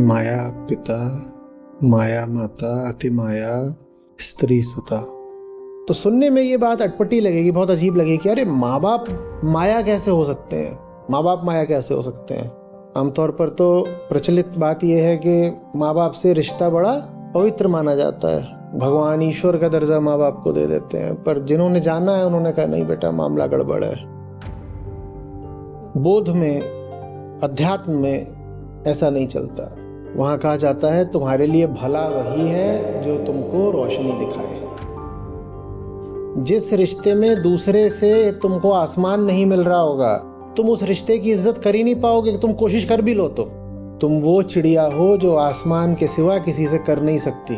माया पिता, माया माता, अति माया स्त्री सुता। तो सुनने में ये बात अटपटी लगेगी, बहुत अजीब लगेगी कि अरे माँ बाप माया कैसे हो सकते हैं, माँ बाप माया कैसे हो सकते हैं। आमतौर पर तो प्रचलित बात यह है कि माँ बाप से रिश्ता बड़ा पवित्र माना जाता है, भगवान ईश्वर का दर्जा माँ बाप को दे देते हैं। पर जिन्होंने जाना है उन्होंने कहा नहीं बेटा, मामला गड़बड़ है। बोध में, अध्यात्म में ऐसा नहीं चलता। वहां कहा जाता है तुम्हारे लिए भला वही है जो तुमको रोशनी दिखाए। जिस रिश्ते में दूसरे से तुमको आसमान नहीं मिल रहा होगा, तुम उस रिश्ते की इज्जत कर ही नहीं पाओगे कि तुम कोशिश कर भी लो तो। तुम वो चिड़िया हो जो आसमान के सिवा किसी से कर नहीं सकती,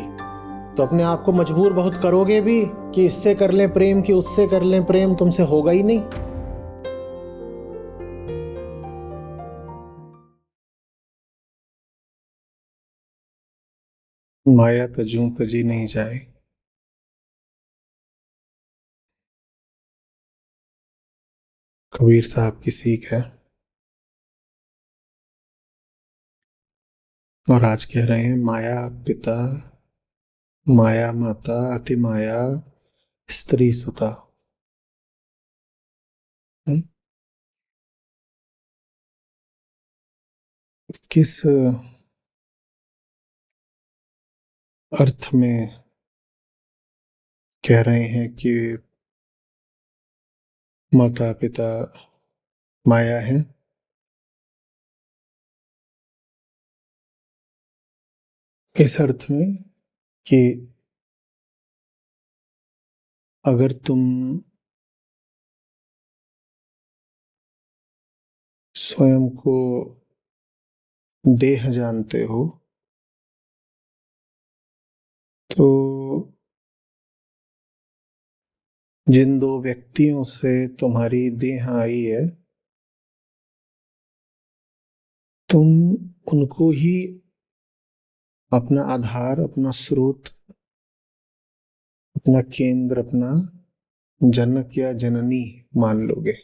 तो अपने आप को मजबूर बहुत करोगे भी कि इससे कर लें प्रेम, कि उससे कर लें प्रेम, तुमसे होगा ही नहीं। माया तजूं तजी नहीं जाए। कबीर साहब की सीख है। और आज कह रहे हैं माया पिता, माया माता, अति माया स्त्री सुता। किस अर्थ में कह रहे हैं कि माता पिता माया है? इस अर्थ में कि अगर तुम स्वयं को देह जानते हो तो जिन दो व्यक्तियों से तुम्हारी देह आई है, तुम उनको ही अपना आधार, अपना स्रोत, अपना केंद्र, अपना जनक या जननी मान लोगे।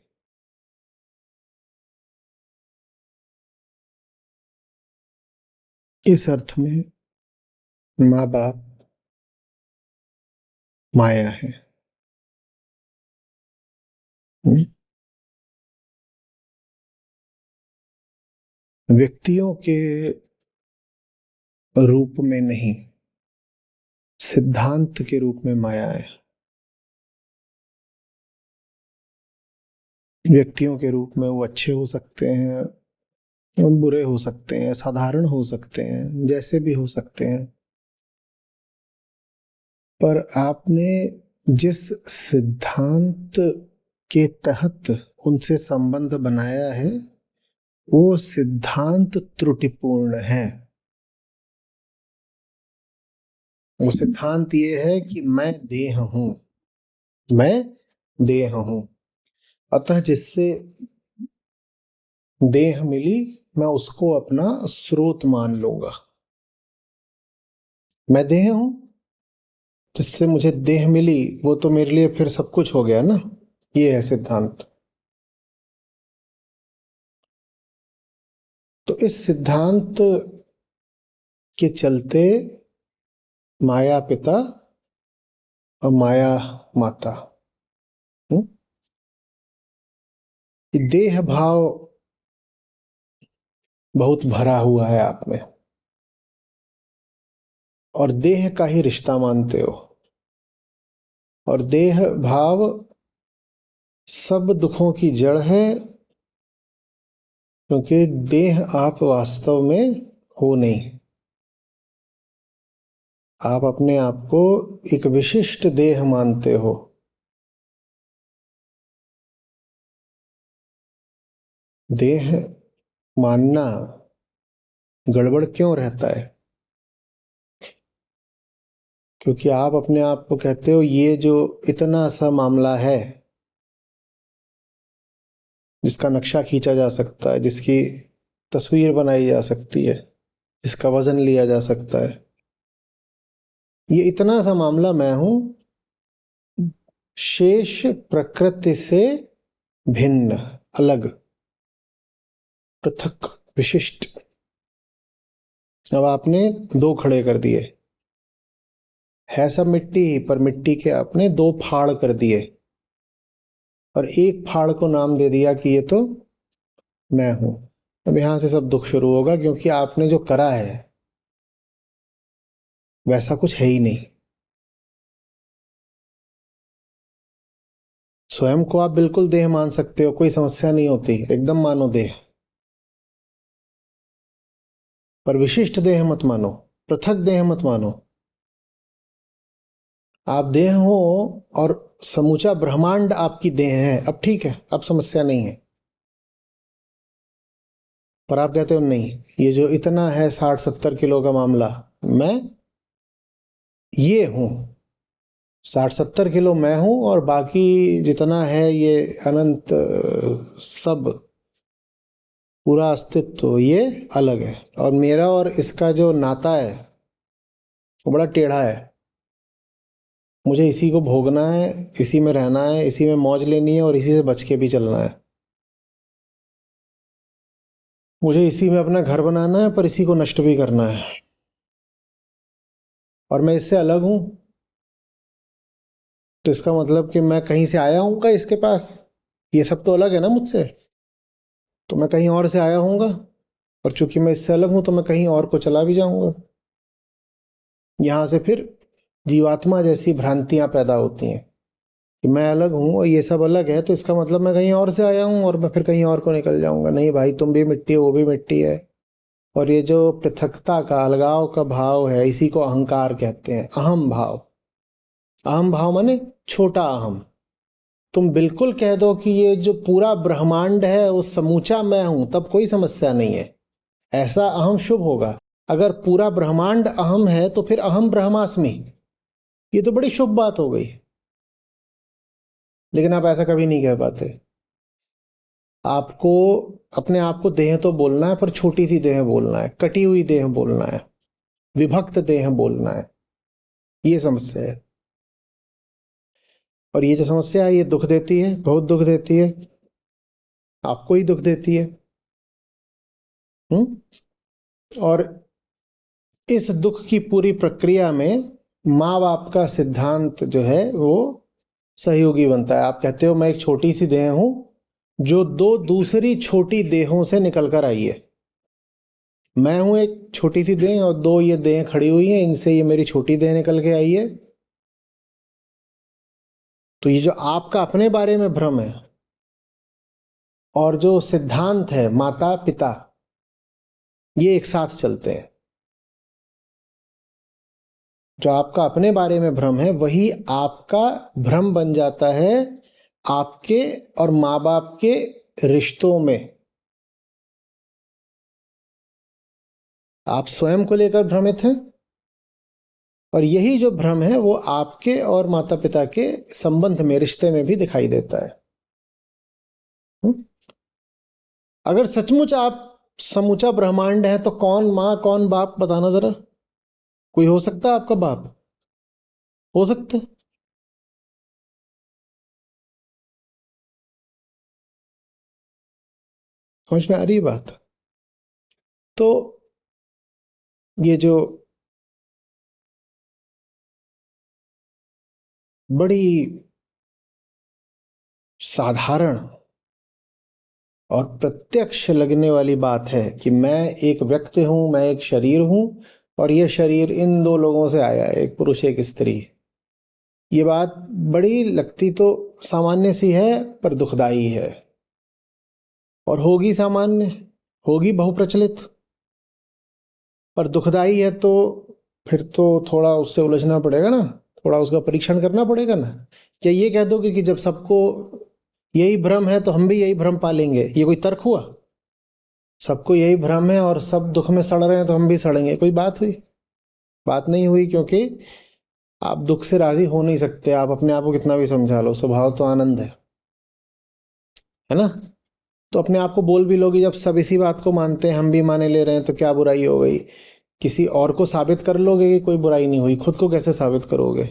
इस अर्थ में माँ बाप माया है। व्यक्तियों के रूप में नहीं, सिद्धांत के रूप में माया है। व्यक्तियों के रूप में वो अच्छे हो सकते हैं, बुरे हो सकते हैं, साधारण हो सकते हैं, जैसे भी हो सकते हैं। पर आपने जिस सिद्धांत के तहत उनसे संबंध बनाया है, वो सिद्धांत त्रुटिपूर्ण है। वो सिद्धांत ये है कि मैं देह हूं, मैं देह हूं, अतः जिससे देह मिली मैं उसको अपना स्रोत मान लूंगा। मैं देह हूं, जिससे मुझे देह मिली वो तो मेरे लिए फिर सब कुछ हो गया ना। ये है सिद्धांत। तो इस सिद्धांत के चलते माया पिता और माया माता, देह भाव बहुत भरा हुआ है आप में, और देह का ही रिश्ता मानते हो। और देह भाव सब दुखों की जड़ है, क्योंकि देह आप वास्तव में हो नहीं। आप अपने आप को एक विशिष्ट देह मानते हो। देह मानना गड़बड़ क्यों रहता है? क्योंकि आप अपने आप को कहते हो ये जो इतना सा मामला है, जिसका नक्शा खींचा जा सकता है, जिसकी तस्वीर बनाई जा सकती है, जिसका वजन लिया जा सकता है, ये इतना सा मामला मैं हूं, शेष प्रकृति से भिन्न, अलग, पृथक, विशिष्ट। अब आपने दो खड़े कर दिए, है सब मिट्टी ही, पर मिट्टी के आपने दो फाड़ कर दिए और एक फाड़ को नाम दे दिया कि ये तो मैं हूं। अब यहां से सब दुख शुरू होगा, क्योंकि आपने जो करा है वैसा कुछ है ही नहीं। स्वयं को आप बिल्कुल देह मान सकते हो, कोई समस्या नहीं होती, एकदम मानो देह, पर विशिष्ट देह मत मानो, पृथक देह मत मानो। आप देह हो और समूचा ब्रह्मांड आपकी देह है, अब ठीक है, अब समस्या नहीं है। पर आप कहते हो नहीं, ये जो इतना है 60-70 किलो का मामला, मैं ये हूं, 60-70 किलो मैं हूं और बाकी जितना है ये अनंत सब पूरा अस्तित्व ये अलग है। और मेरा और इसका जो नाता है वो बड़ा टेढ़ा है। मुझे इसी को भोगना है, इसी में रहना है, इसी में मौज लेनी है और इसी से बच के भी चलना है। मुझे इसी में अपना घर बनाना है, पर इसी को नष्ट भी करना है। और मैं इससे अलग हूं, तो इसका मतलब कि मैं कहीं से आया हूँगा इसके पास, ये सब तो अलग है ना मुझसे, तो मैं कहीं और से आया हूँगा, और चूंकि मैं इससे अलग हूं तो मैं कहीं और को चला भी जाऊंगा। यहां से फिर जीवात्मा जैसी भ्रांतियां पैदा होती हैं कि मैं अलग हूं और ये सब अलग है, तो इसका मतलब मैं कहीं और से आया हूं और मैं फिर कहीं और को निकल जाऊंगा। नहीं भाई, तुम भी मिट्टी हो, वो भी मिट्टी है। और ये जो पृथकता का, अलगाव का भाव है, इसी को अहंकार कहते हैं, अहम भाव। अहम भाव माने छोटा अहम। तुम बिल्कुल कह दो कि ये जो पूरा ब्रह्मांड है वो समूचा मैं हूं, तब कोई समस्या नहीं है, ऐसा अहम शुभ होगा। अगर पूरा ब्रह्मांड अहम है तो फिर अहम ब्रह्मास्मि, ये तो बड़ी शुभ बात हो गई। लेकिन आप ऐसा कभी नहीं कह पाते। आपको अपने आप को देह तो बोलना है, पर छोटी सी देह बोलना है, कटी हुई देह बोलना है, विभक्त देह बोलना है। ये समस्या है। और ये जो समस्या है ये दुख देती है, बहुत दुख देती है, आपको ही दुख देती है। और इस दुख की पूरी प्रक्रिया में माँ बाप का सिद्धांत जो है वो सहयोगी बनता है। आप कहते हो मैं एक छोटी सी देह हूं जो दो दूसरी छोटी देहों से निकल कर आई है। मैं हूं एक छोटी सी देह और दो ये देह खड़ी हुई हैं, इनसे ये मेरी छोटी देह निकल के आई है। तो ये जो आपका अपने बारे में भ्रम है और जो सिद्धांत है माता पिता, ये एक साथ चलते हैं। जो आपका अपने बारे में भ्रम है वही आपका भ्रम बन जाता है आपके और माँ बाप के रिश्तों में। आप स्वयं को लेकर भ्रमित हैं और यही जो भ्रम है वो आपके और माता पिता के संबंध में, रिश्ते में भी दिखाई देता है। अगर सचमुच आप समूचा ब्रह्मांड है तो कौन माँ कौन बाप, बताना जरा। कोई हो सकता है आपका बाप? हो सकता है? समझ में आ रही है बात? तो ये जो बड़ी साधारण और प्रत्यक्ष लगने वाली बात है कि मैं एक व्यक्ति हूं, मैं एक शरीर हूं और यह शरीर इन दो लोगों से आया है, एक पुरुष एक स्त्री। ये बात बड़ी लगती तो सामान्य सी है, पर दुखदाई है। और होगी सामान्य, होगी बहुप्रचलित, पर दुखदाई है। तो फिर तो थोड़ा उससे उलझना पड़ेगा ना, थोड़ा उसका परीक्षण करना पड़ेगा ना। क्या ये कह दोगे कि जब सबको यही भ्रम है तो हम भी यही भ्रम पालेंगे? ये कोई तर्क हुआ? सबको यही भ्रम है और सब दुख में सड़ रहे हैं तो हम भी सड़ेंगे? कोई बात हुई? बात नहीं हुई, क्योंकि आप दुख से राजी हो नहीं सकते। आप अपने आप को कितना भी समझा लो, स्वभाव तो आनंद है ना। तो अपने आप को बोल भी लोगे, जब सब इसी बात को मानते हैं, हम भी माने ले रहे हैं, तो क्या बुराई हो गई? किसी और को साबित कर लोगे कि कोई बुराई नहीं हुई, खुद को कैसे साबित करोगे?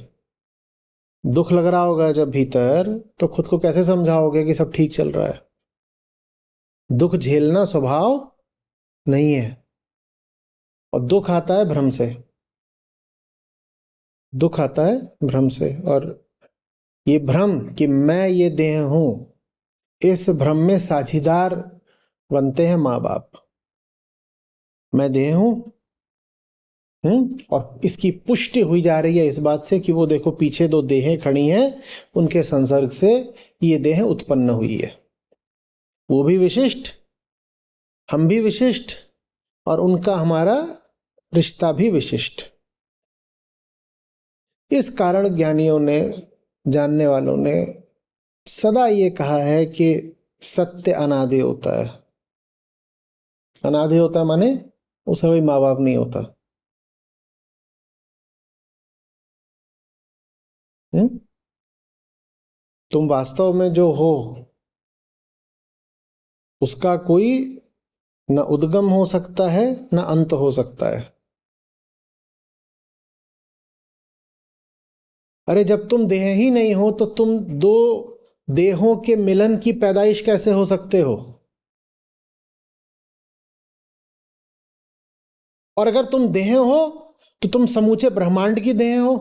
दुख लग रहा होगा जब भीतर, तो खुद को कैसे समझाओगे कि सब ठीक चल रहा है? दुख झेलना स्वभाव नहीं है। और दुख आता है भ्रम से। दुख आता है भ्रम से, और ये भ्रम कि मैं ये देह हूं, इस भ्रम में साझीदार बनते हैं माँ बाप। मैं देह हूं, और इसकी पुष्टि हुई जा रही है इस बात से कि वो देखो पीछे दो देहें खड़ी हैं, उनके संसर्ग से ये देह उत्पन्न हुई है। वो भी विशिष्ट, हम भी विशिष्ट, और उनका हमारा रिश्ता भी विशिष्ट। इस कारण ज्ञानियों ने, जानने वालों ने सदा ये कहा है कि सत्य अनादि होता है। अनादि होता है माने उसका कोई माँ बाप नहीं होता। हम्म? तुम वास्तव में जो हो उसका कोई न उद्गम हो सकता है न अंत हो सकता है। अरे जब तुम देह ही नहीं हो तो तुम दो देहों के मिलन की पैदाइश कैसे हो सकते हो? और अगर तुम देह हो तो तुम समूचे ब्रह्मांड की देह हो।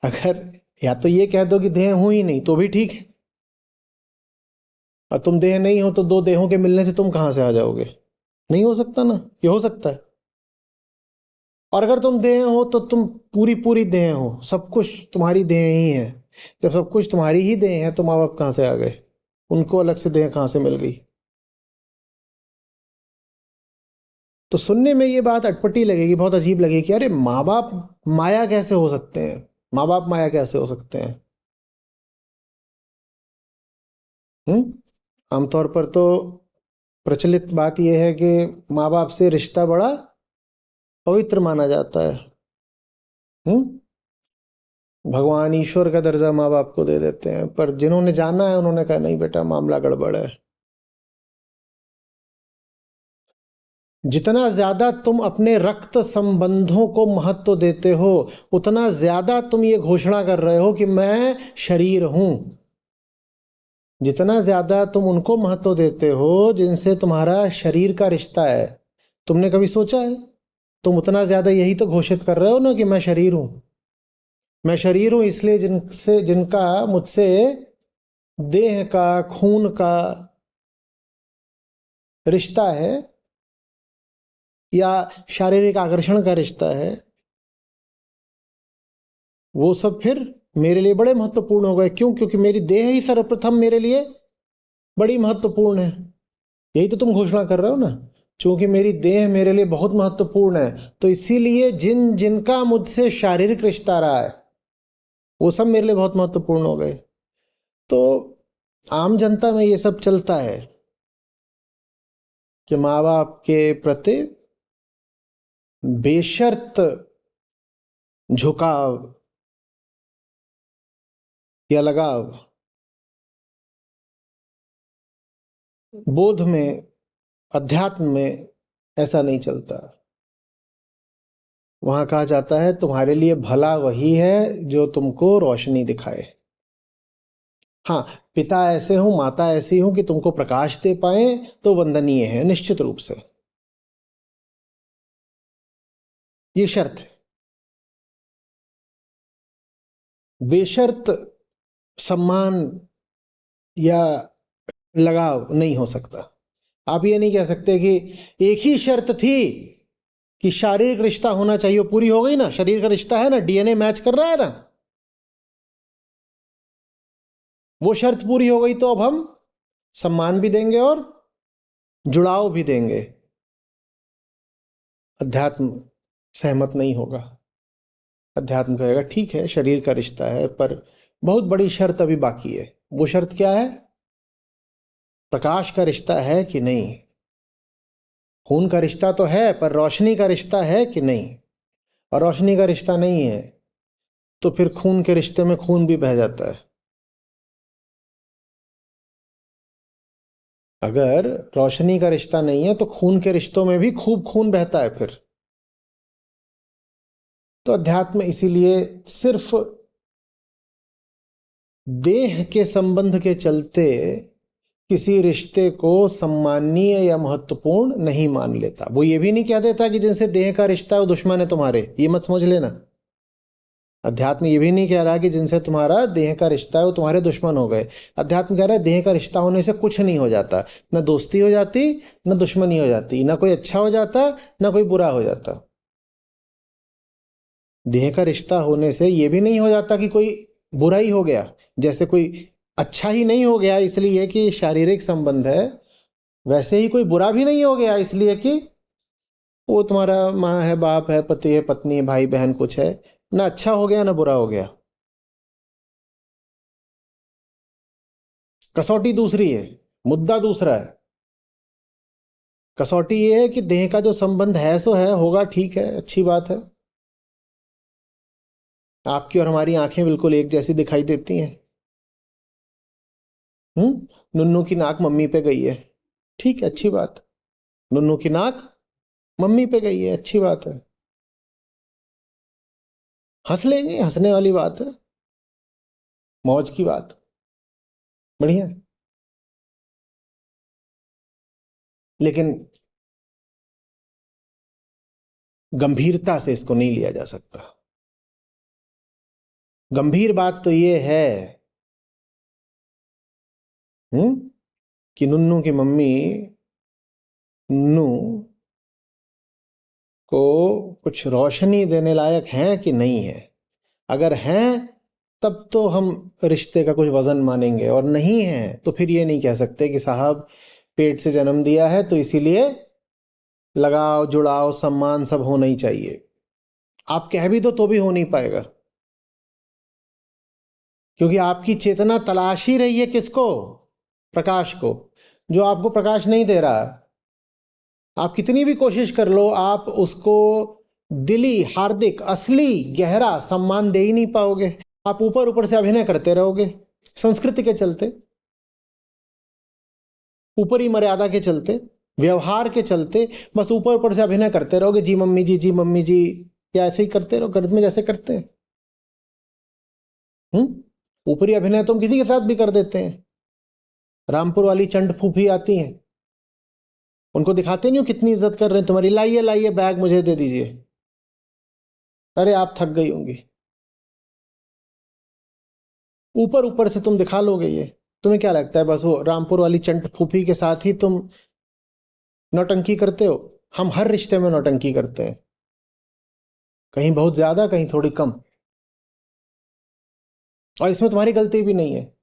अगर या तो ये कह दो कि देह हूं ही नहीं तो भी ठीक है, और तुम देह नहीं हो तो दो देहों के मिलने से तुम कहां से आ जाओगे? नहीं हो सकता ना, ये हो सकता है। और अगर तुम देह हो तो तुम पूरी पूरी देह हो, सब कुछ तुम्हारी देह ही है। जब सब कुछ तुम्हारी ही देह है तो माँ बाप कहां से आ गए? उनको अलग से देह कहां से मिल गई? तो सुनने में ये बात अटपटी लगेगी, बहुत अजीब लगेगी कि अरे माँ बाप माया कैसे हो सकते हैं, माँ बाप माया कैसे हो सकते हैं। हम्म। आमतौर पर तो प्रचलित बात यह है कि माँ बाप से रिश्ता बड़ा पवित्र माना जाता है। हम्म। भगवान ईश्वर का दर्जा माँ बाप को दे देते हैं, पर जिन्होंने जाना है उन्होंने कहा नहीं बेटा, मामला गड़बड़ है। जितना ज्यादा तुम अपने रक्त संबंधों को महत्व देते हो, उतना ज्यादा तुम ये घोषणा कर रहे हो कि मैं शरीर हूं। जितना ज्यादा तुम उनको महत्व देते हो जिनसे तुम्हारा शरीर का रिश्ता है, तुमने कभी सोचा है? तुम उतना ज्यादा यही तो घोषित कर रहे हो ना कि मैं शरीर हूं। मैं शरीर हूं इसलिए जिनसे, जिनका मुझसे देह का, खून का रिश्ता है या शारीरिक आकर्षण का रिश्ता है, वो सब फिर मेरे लिए बड़े महत्वपूर्ण हो गए। क्यों? क्योंकि मेरी देह ही सर्वप्रथम मेरे लिए बड़ी महत्वपूर्ण है। यही तो तुम घोषणा कर रहे हो ना। क्योंकि मेरी देह मेरे लिए बहुत महत्वपूर्ण है, तो इसीलिए जिन जिनका मुझसे शारीरिक रिश्ता रहा है वो सब मेरे लिए बहुत महत्वपूर्ण हो गए। तो आम जनता में ये सब चलता है कि माँ बाप के प्रति बेशर्त झुकाव या लगाव। बोध में, अध्यात्म में ऐसा नहीं चलता। वहां कहा जाता है तुम्हारे लिए भला वही है जो तुमको रोशनी दिखाए। हाँ, पिता ऐसे हूं, माता ऐसी हूं कि तुमको प्रकाश दे पाए तो वंदनीय है, निश्चित रूप से। ये शर्त है। बेशर्त सम्मान या लगाव नहीं हो सकता। आप ये नहीं कह सकते कि एक ही शर्त थी कि शारीरिक रिश्ता होना चाहिए, पूरी हो गई ना, शरीर का रिश्ता है ना, डीएनए मैच कर रहा है ना, वो शर्त पूरी हो गई तो अब हम सम्मान भी देंगे और जुड़ाव भी देंगे। अध्यात्म सहमत नहीं होगा। अध्यात्म कहेगा ठीक है शरीर का रिश्ता है, पर बहुत बड़ी शर्त अभी बाकी है। वो शर्त क्या है? प्रकाश का रिश्ता है कि नहीं। खून का रिश्ता तो है, पर रोशनी का रिश्ता है कि नहीं। और रोशनी का रिश्ता नहीं है तो फिर खून के रिश्ते में खून भी बह जाता है। अगर रोशनी का रिश्ता नहीं है तो खून के रिश्तों में भी खूब खून बहता है फिर। तो अध्यात्म इसीलिए सिर्फ देह के संबंध के चलते किसी रिश्ते को सम्माननीय या महत्वपूर्ण नहीं मान लेता। वो ये भी नहीं कह देता कि जिनसे देह का रिश्ता है वो दुश्मन है तुम्हारे, ये मत समझ लेना। अध्यात्म ये भी नहीं कह रहा कि जिनसे तुम्हारा देह का रिश्ता है वो तुम्हारे दुश्मन हो गए। अध्यात्म कह रहा है देह का रिश्ता होने से कुछ नहीं हो जाता, न दोस्ती हो जाती न दुश्मनी हो जाती, ना कोई अच्छा हो जाता ना कोई बुरा हो जाता। देह का रिश्ता होने से ये भी नहीं हो जाता कि कोई बुरा ही हो गया, जैसे कोई अच्छा ही नहीं हो गया इसलिए कि शारीरिक संबंध है, वैसे ही कोई बुरा भी नहीं हो गया इसलिए कि वो तुम्हारा माँ है, बाप है, पति है, पत्नी है, भाई बहन कुछ है। ना अच्छा हो गया ना बुरा हो गया। कसौटी दूसरी है, मुद्दा दूसरा है। कसौटी ये है कि देह का जो संबंध है सो है, होगा, ठीक है, अच्छी बात है। आपकी और हमारी आंखें बिल्कुल एक जैसी दिखाई देती हैं। नुन्नू की नाक मम्मी पे गई है, ठीक है, अच्छी बात। नुन्नू की नाक मम्मी पे गई है, अच्छी बात है। हंस लेंगे, हंसने वाली बात है, मौज की बात, बढ़िया। लेकिन गंभीरता से इसको नहीं लिया जा सकता। गंभीर बात तो ये है कि नुन्नू की मम्मी नुन्नू को कुछ रोशनी देने लायक है कि नहीं है। अगर हैं तब तो हम रिश्ते का कुछ वजन मानेंगे, और नहीं है तो फिर ये नहीं कह सकते कि साहब पेट से जन्म दिया है तो इसीलिए लगाव जुड़ाव सम्मान सब होना ही चाहिए। आप कह भी दो तो भी हो नहीं पाएगा, क्योंकि आपकी चेतना तलाश ही रही है किसको? प्रकाश को, जो आपको प्रकाश नहीं दे रहा। आप कितनी भी कोशिश कर लो, आप उसको दिली, हार्दिक, असली, गहरा सम्मान दे ही नहीं पाओगे। आप ऊपर ऊपर से अभिनय करते रहोगे, संस्कृति के चलते, ऊपरी मर्यादा के चलते, व्यवहार के चलते, बस ऊपर ऊपर से अभिनय करते रहोगे, जी मम्मी जी, जी मम्मी जी, या ऐसे ही करते रहो घर में जैसे करते हैं। ऊपरी अभिनय तो हम किसी के साथ भी कर देते हैं। रामपुर वाली चंड फूफी आती हैं, उनको दिखाते नहीं हो कितनी इज्जत कर रहे हैं तुम्हारी, लाइए लाइए बैग मुझे दे दीजिए। अरे आप थक गई होंगी, ऊपर ऊपर से तुम दिखा लोगे ये। तुम्हें क्या लगता है बस वो रामपुर वाली चंट फूफी के साथ ही तुम नौटंकी करते हो? हम हर रिश्ते में नौटंकी करते हैं, कहीं बहुत ज्यादा कहीं थोड़ी कम, और इसमें तुम्हारी गलती भी नहीं है।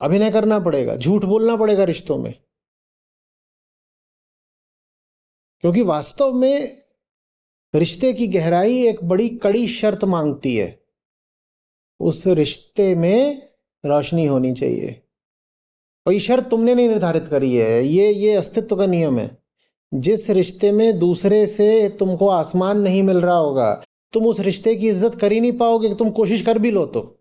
अभिनय करना पड़ेगा, झूठ बोलना पड़ेगा रिश्तों में, क्योंकि वास्तव में रिश्ते की गहराई एक बड़ी कड़ी शर्त मांगती है। उस रिश्ते में रोशनी होनी चाहिए, और ये शर्त तुमने नहीं निर्धारित करी है, ये अस्तित्व का नियम है। जिस रिश्ते में दूसरे से तुमको आसमान नहीं मिल रहा होगा, तुम उस रिश्ते की इज्जत कर ही नहीं पाओगे कि तुम कोशिश कर भी लो तो।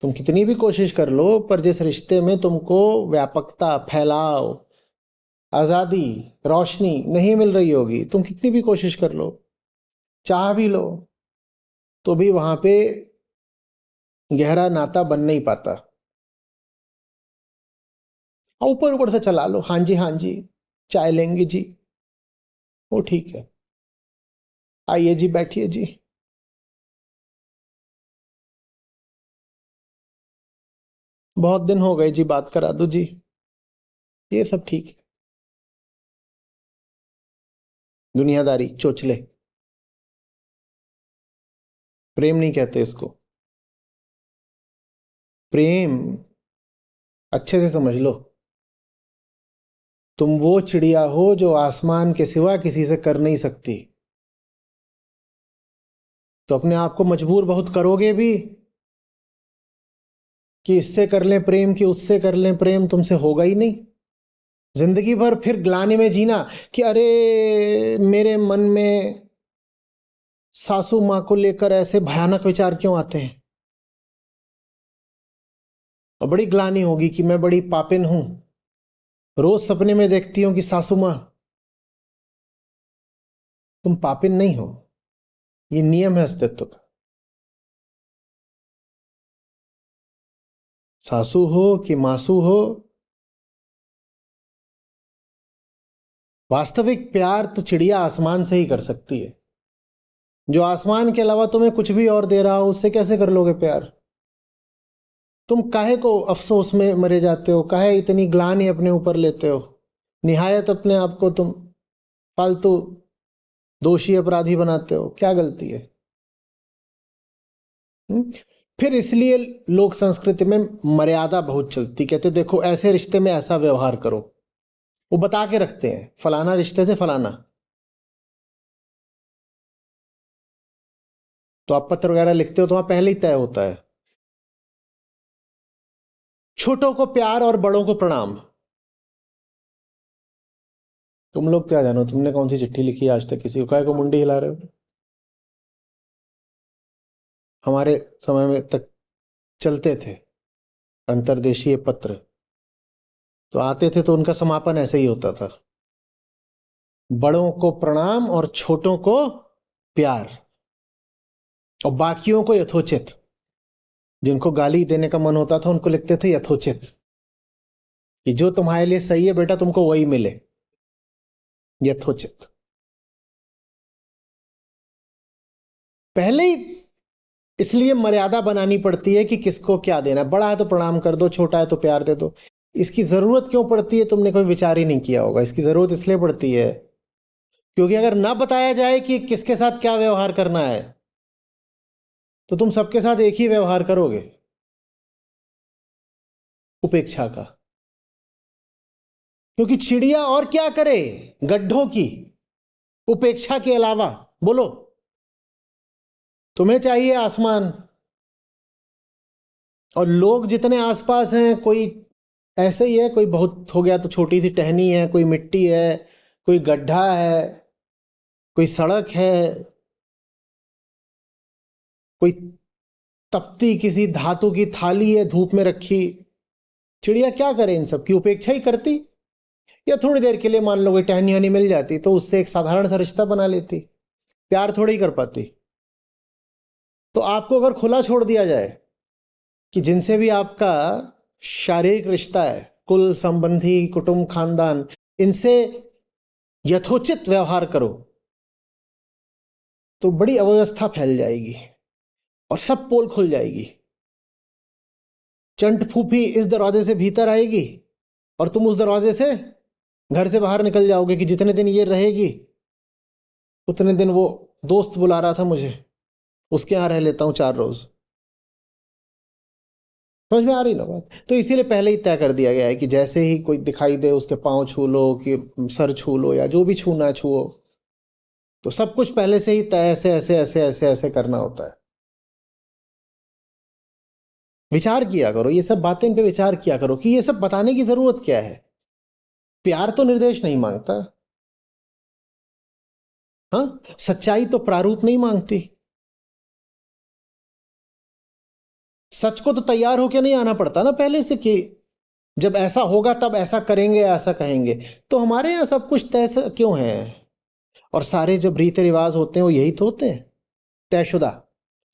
तुम कितनी भी कोशिश कर लो, पर जिस रिश्ते में तुमको व्यापकता, फैलाव, आजादी, रोशनी नहीं मिल रही होगी, तुम कितनी भी कोशिश कर लो, चाह भी लो, तो भी वहां पे गहरा नाता बन नहीं पाता। और ऊपर ऊपर से चला लो, हाँ जी हाँ जी, चाय लेंगे जी, वो ठीक है, आइए जी बैठिए जी, बहुत दिन हो गए जी, बात करा दो जी, ये सब ठीक है। दुनियादारी, चोचले, प्रेम नहीं कहते इसको। प्रेम अच्छे से समझ लो, तुम वो चिड़िया हो जो आसमान के सिवा किसी से कर नहीं सकती, तो अपने आप को मजबूर बहुत करोगे भी कि इससे कर लें प्रेम, कि उससे कर लें प्रेम, तुमसे होगा ही नहीं। जिंदगी भर फिर ग्लानि में जीना कि अरे मेरे मन में सासू माँ को लेकर ऐसे भयानक विचार क्यों आते हैं, और बड़ी ग्लानि होगी कि मैं बड़ी पापिन हूं, रोज सपने में देखती हूं कि सासू माँ। तुम पापिन नहीं हो, ये नियम है अस्तित्व का। सासू हो कि मासू हो, वास्तविक प्यार तो चिड़िया आसमान से ही कर सकती है। जो आसमान के अलावा तुम्हें कुछ भी और दे रहा हो उससे कैसे कर लोगे प्यार? तुम काहे को अफसोस में मरे जाते हो, काहे इतनी ग्लानि अपने ऊपर लेते हो, निहायत अपने आप को तुम फालतू दोषी अपराधी बनाते हो, क्या गलती है? हम्म? फिर इसलिए लोक संस्कृति में मर्यादा बहुत चलती, कहते देखो ऐसे रिश्ते में ऐसा व्यवहार करो, वो बता के रखते हैं फलाना रिश्ते से फलाना। तो आप पत्र वगैरह लिखते हो तो वहां पहले ही तय होता है, छोटों को प्यार और बड़ों को प्रणाम। तुम लोग क्या जानो, तुमने कौन सी चिट्ठी लिखी आज तक किसी को, काहे को मुंडी हिला रहे हो? हमारे समय में तक चलते थे अंतर्देशीय पत्र, तो आते थे तो उनका समापन ऐसे ही होता था, बड़ों को प्रणाम और छोटों को प्यार, और बाकियों को यथोचित। जिनको गाली देने का मन होता था उनको लिखते थे यथोचित, कि जो तुम्हारे लिए सही है बेटा तुमको वही मिले, यथोचित। पहले ही इसलिए मर्यादा बनानी पड़ती है कि किसको क्या देना है, बड़ा है तो प्रणाम कर दो, छोटा है तो प्यार दे दो। इसकी जरूरत क्यों पड़ती है तुमने कोई विचार ही नहीं किया होगा। इसकी जरूरत इसलिए पड़ती है क्योंकि अगर ना बताया जाए कि किसके साथ क्या व्यवहार करना है तो तुम सबके साथ एक ही व्यवहार करोगे, उपेक्षा का। क्योंकि चिड़िया और क्या करे गड्ढों की उपेक्षा के अलावा? बोलो, तुम्हें चाहिए आसमान, और लोग जितने आसपास हैं कोई ऐसे ही है, कोई बहुत हो गया तो छोटी सी टहनी है, कोई मिट्टी है, कोई गड्ढा है, कोई सड़क है, कोई तपती किसी धातु की थाली है धूप में रखी। चिड़िया क्या करे, इन सब की उपेक्षा ही करती, या थोड़ी देर के लिए मान लो कोई टहनी वहनी मिल जाती तो उससे एक साधारण सा रिश्ता बना लेती, प्यार थोड़ी ही कर पाती। तो आपको अगर खुला छोड़ दिया जाए कि जिनसे भी आपका शारीरिक रिश्ता है, कुल संबंधी कुटुंब खानदान, इनसे यथोचित व्यवहार करो, तो बड़ी अव्यवस्था फैल जाएगी और सब पोल खुल जाएगी। चंट फूफी इस दरवाजे से भीतर आएगी और तुम उस दरवाजे से घर से बाहर निकल जाओगे कि जितने दिन ये रहेगी उतने दिन वो दोस्त बुला रहा था मुझे, उसके यहाँ रह लेता हूँ 4 रोज। समझ में आ रही ना बात? तो इसीलिए पहले ही तय कर दिया गया है कि जैसे ही कोई दिखाई दे उसके पांव छू लो कि सर छू लो या जो भी छूना छुओ, तो सब कुछ पहले से ही तय ऐसे ऐसे ऐसे ऐसे ऐसे करना होता है। विचार किया करो, ये सब बातें इन पे विचार किया करो कि ये सब बताने की जरूरत क्या है। प्यार तो निर्देश नहीं मांगता, हाँ, सच्चाई तो प्रारूप नहीं मांगती। सच को तो तैयार होके नहीं आना पड़ता ना पहले से कि जब ऐसा होगा तब ऐसा करेंगे ऐसा कहेंगे। तो हमारे यहाँ सब कुछ तय क्यों है? और सारे जब रीति रिवाज होते हैं वो यही तो होते हैं, तयशुदा,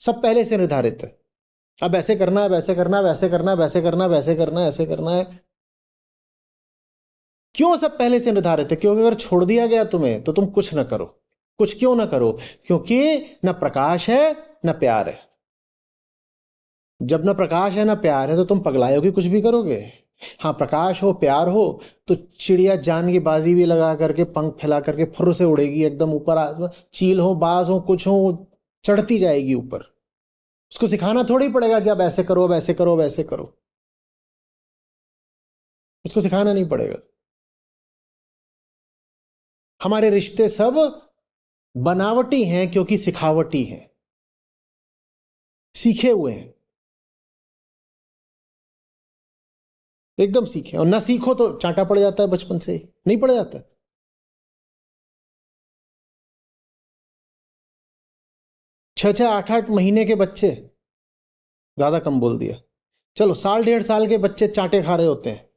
सब पहले से निर्धारित है। अब ऐसे करना है, वैसे करना है, वैसे करना है, वैसे करना है, वैसे करना है, ऐसे करना है। क्यों सब पहले से निर्धारित है? क्योंकि अगर छोड़ दिया गया तुम्हें तो तुम कुछ ना करो। कुछ क्यों ना करो? क्योंकि न प्रकाश है न प्यार है। जब न प्रकाश है न प्यार है तो तुम पगलाओगे, कुछ भी करोगे। हाँ, प्रकाश हो प्यार हो तो चिड़िया जान की बाजी भी लगा करके पंख फैला करके फुर्र से उड़ेगी एकदम ऊपर। चील हो बाज हो कुछ हो, चढ़ती जाएगी ऊपर। उसको सिखाना थोड़ी पड़ेगा कि अब ऐसे करो, अब ऐसे करो, अब ऐसे करो। उसको सिखाना नहीं पड़ेगा। हमारे रिश्ते सब बनावटी हैं क्योंकि सिखावटी हैं, सीखे हुए हैं, एकदम सीखे। और ना सीखो तो चांटा पड़ जाता है, बचपन से ही नहीं पड़ जाता। 6-6 8-8 महीने के बच्चे, ज्यादा कम बोल दिया, चलो 1.5 साल के बच्चे चांटे खा रहे होते हैं।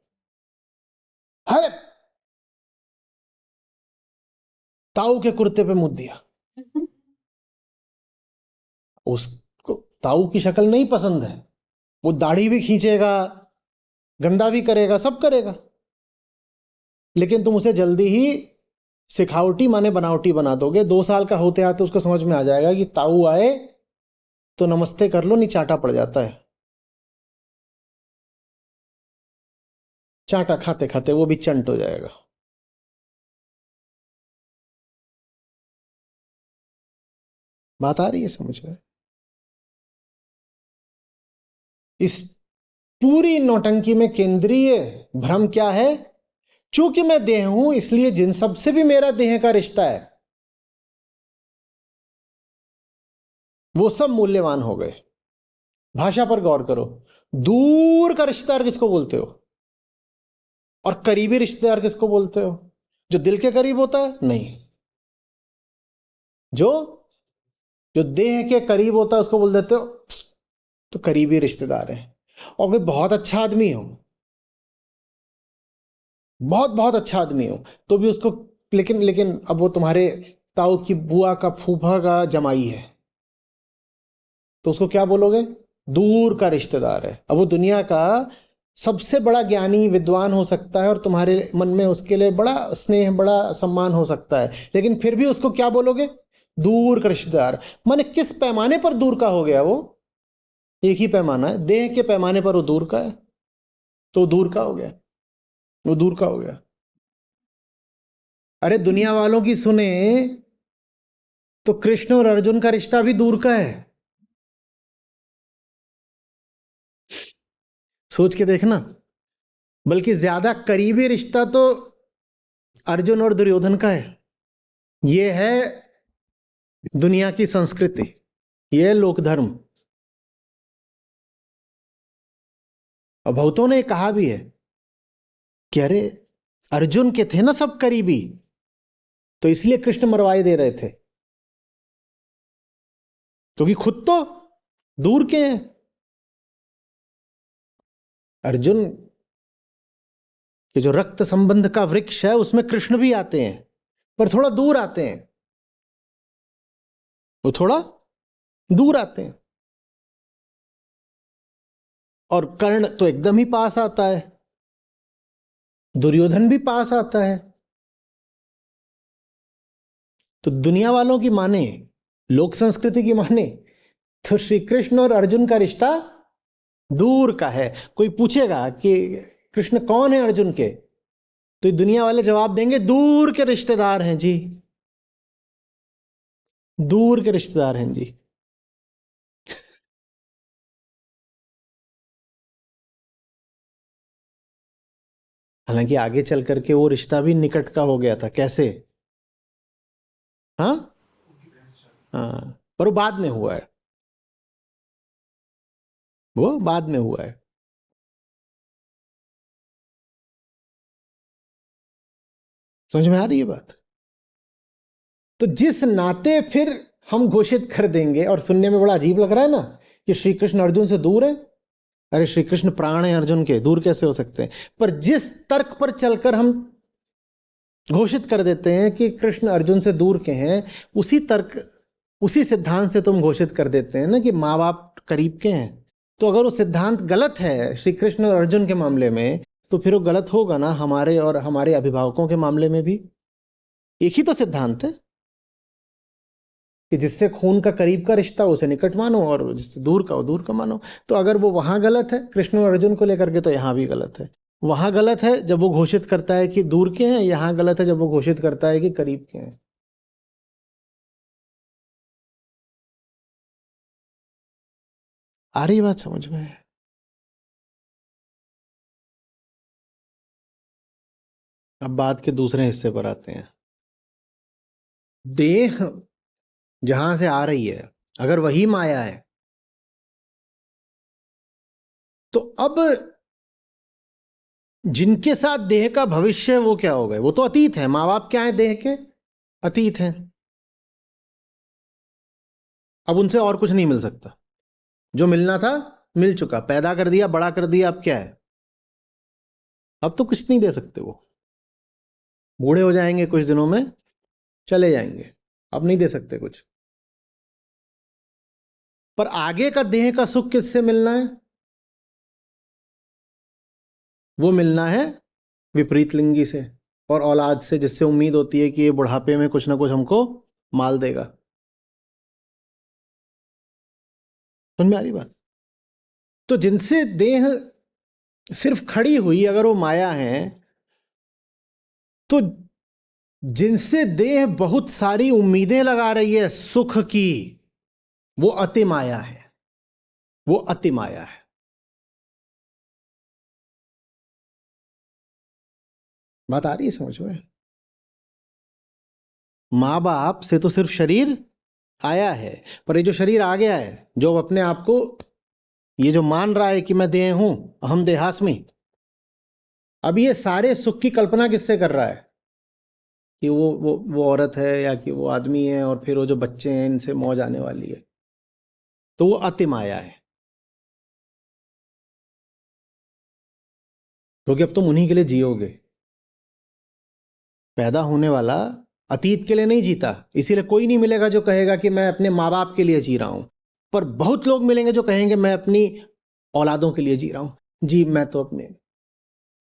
है, ताऊ के कुर्ते पे मुद्द दिया। उसको ताऊ की शक्ल नहीं पसंद है, वो दाढ़ी भी खींचेगा, गंदा भी करेगा, सब करेगा, लेकिन तुम उसे जल्दी ही सिखावटी माने बनावटी बना दोगे। 2 साल का होते आते उसको समझ में आ जाएगा कि ताऊ आए तो नमस्ते कर लो, नहीं चांटा पड़ जाता है। चांटा खाते खाते वो भी चंट हो जाएगा। बात आ रही है समझ में? इस पूरी नौटंकी में केंद्रीय भ्रम क्या है? चूंकि मैं देह हूं, इसलिए जिन सब से भी मेरा देह का रिश्ता है वो सब मूल्यवान हो गए। भाषा पर गौर करो। दूर का रिश्तेदार किसको बोलते हो? और करीबी रिश्तेदार किसको बोलते हो? जो दिल के करीब होता है? नहीं, जो जो देह के करीब होता है उसको बोल देते हो तो करीबी रिश्तेदार है। और कोई बहुत अच्छा आदमी हो, बहुत बहुत अच्छा आदमी हो, तो भी उसको, लेकिन लेकिन अब वो तुम्हारे ताऊ की बुआ का फूफा का जमाई है, तो उसको क्या बोलोगे? दूर का रिश्तेदार है। अब वो दुनिया का सबसे बड़ा ज्ञानी विद्वान हो सकता है और तुम्हारे मन में उसके लिए बड़ा स्नेह, बड़ा सम्मान हो सकता है, लेकिन फिर भी उसको क्या बोलोगे? दूर का रिश्तेदार। माने किस पैमाने पर दूर का हो गया वो? एक ही पैमाना है, देह के पैमाने पर वो दूर का है, तो दूर का हो गया, वो दूर का हो गया। अरे दुनिया वालों की सुने तो कृष्ण और अर्जुन का रिश्ता भी दूर का है। सोच के देखना। बल्कि ज्यादा करीबी रिश्ता तो अर्जुन और दुर्योधन का है। ये है दुनिया की संस्कृति, ये है लोक धर्म। और बहुतों ने कहा भी है कि अरे अर्जुन के थे ना सब करीबी, तो इसलिए कृष्ण मरवाए दे रहे थे, क्योंकि खुद तो दूर के हैं। अर्जुन के जो रक्त संबंध का वृक्ष है उसमें कृष्ण भी आते हैं, पर थोड़ा दूर आते हैं, वो थोड़ा दूर आते हैं। और कर्ण तो एकदम ही पास आता है, दुर्योधन भी पास आता है। तो दुनिया वालों की माने, लोक संस्कृति की माने, तो श्री कृष्ण और अर्जुन का रिश्ता दूर का है। कोई पूछेगा कि कृष्ण कौन है अर्जुन के, तो दुनिया वाले जवाब देंगे दूर के रिश्तेदार हैं जी, दूर के रिश्तेदार हैं जी। हालांकि आगे चल करके वो रिश्ता भी निकट का हो गया था। कैसे? हाँ, हाँ, पर वो बाद में हुआ है, वो बाद में हुआ है। समझ में आ रही है बात? तो जिस नाते फिर हम घोषित कर देंगे, और सुनने में बड़ा अजीब लग रहा है ना कि श्री कृष्ण अर्जुन से दूर है। अरे श्री कृष्ण प्राण है अर्जुन के, दूर कैसे हो सकते हैं? पर जिस तर्क पर चलकर हम घोषित कर देते हैं कि कृष्ण अर्जुन से दूर के हैं, उसी तर्क, उसी सिद्धांत से तुम घोषित कर देते हैं ना कि माँ बाप करीब के हैं। तो अगर वो सिद्धांत गलत है श्री कृष्ण और अर्जुन के मामले में, तो फिर वो गलत होगा ना हमारे और हमारे अभिभावकों के मामले में भी। एक ही तो सिद्धांत है कि जिससे खून का करीब का रिश्ता उसे निकट मानो, और जिससे दूर का वो दूर का मानो। तो अगर वो वहां गलत है कृष्ण और अर्जुन को लेकर के, तो यहां भी गलत है। वहां गलत है जब वो घोषित करता है कि दूर के हैं, यहां गलत है जब वो घोषित करता है कि करीब के हैं। आ रही बात समझ में? अब बात के दूसरे हिस्से पर आते हैं। देह जहां से आ रही है, अगर वही माया है, तो अब जिनके साथ देह का भविष्य है वो क्या हो गए? वो तो अतीत है। माँ बाप क्या है? देह के अतीत हैं। अब उनसे और कुछ नहीं मिल सकता। जो मिलना था मिल चुका, पैदा कर दिया, बड़ा कर दिया, अब क्या है? अब तो कुछ नहीं दे सकते। वो बूढ़े हो जाएंगे कुछ दिनों में, चले जाएंगे, अब नहीं दे सकते कुछ। पर आगे का देह का सुख किससे मिलना है? वो मिलना है विपरीत लिंगी से और औलाद से, जिससे उम्मीद होती है कि ये बुढ़ापे में कुछ ना कुछ हमको माल देगा। समझ में आ रही बात? तो जिनसे देह सिर्फ खड़ी हुई, अगर वो माया है, तो जिनसे देह बहुत सारी उम्मीदें लगा रही है सुख की, वो अति माया है, वो अति माया है। बात आ रही है समझ में? माँ बाप से तो सिर्फ शरीर आया है, पर ये जो शरीर आ गया है, जो अपने आप को ये जो मान रहा है कि मैं देह हूं, अहम देहास्मि, अब ये सारे सुख की कल्पना किससे कर रहा है? कि वो औरत है या कि वो आदमी है, और फिर वो जो बच्चे हैं इनसे मौज आने वाली है। तो वो अति माया है, क्योंकि अब तुम उन्हीं के लिए जियोगे। पैदा होने वाला अतीत के लिए नहीं जीता, इसीलिए कोई नहीं मिलेगा जो कहेगा कि मैं अपने माँ बाप के लिए जी रहा हूं, पर बहुत लोग मिलेंगे जो कहेंगे मैं अपनी औलादों के लिए जी रहा हूं। जी, मैं तो अपने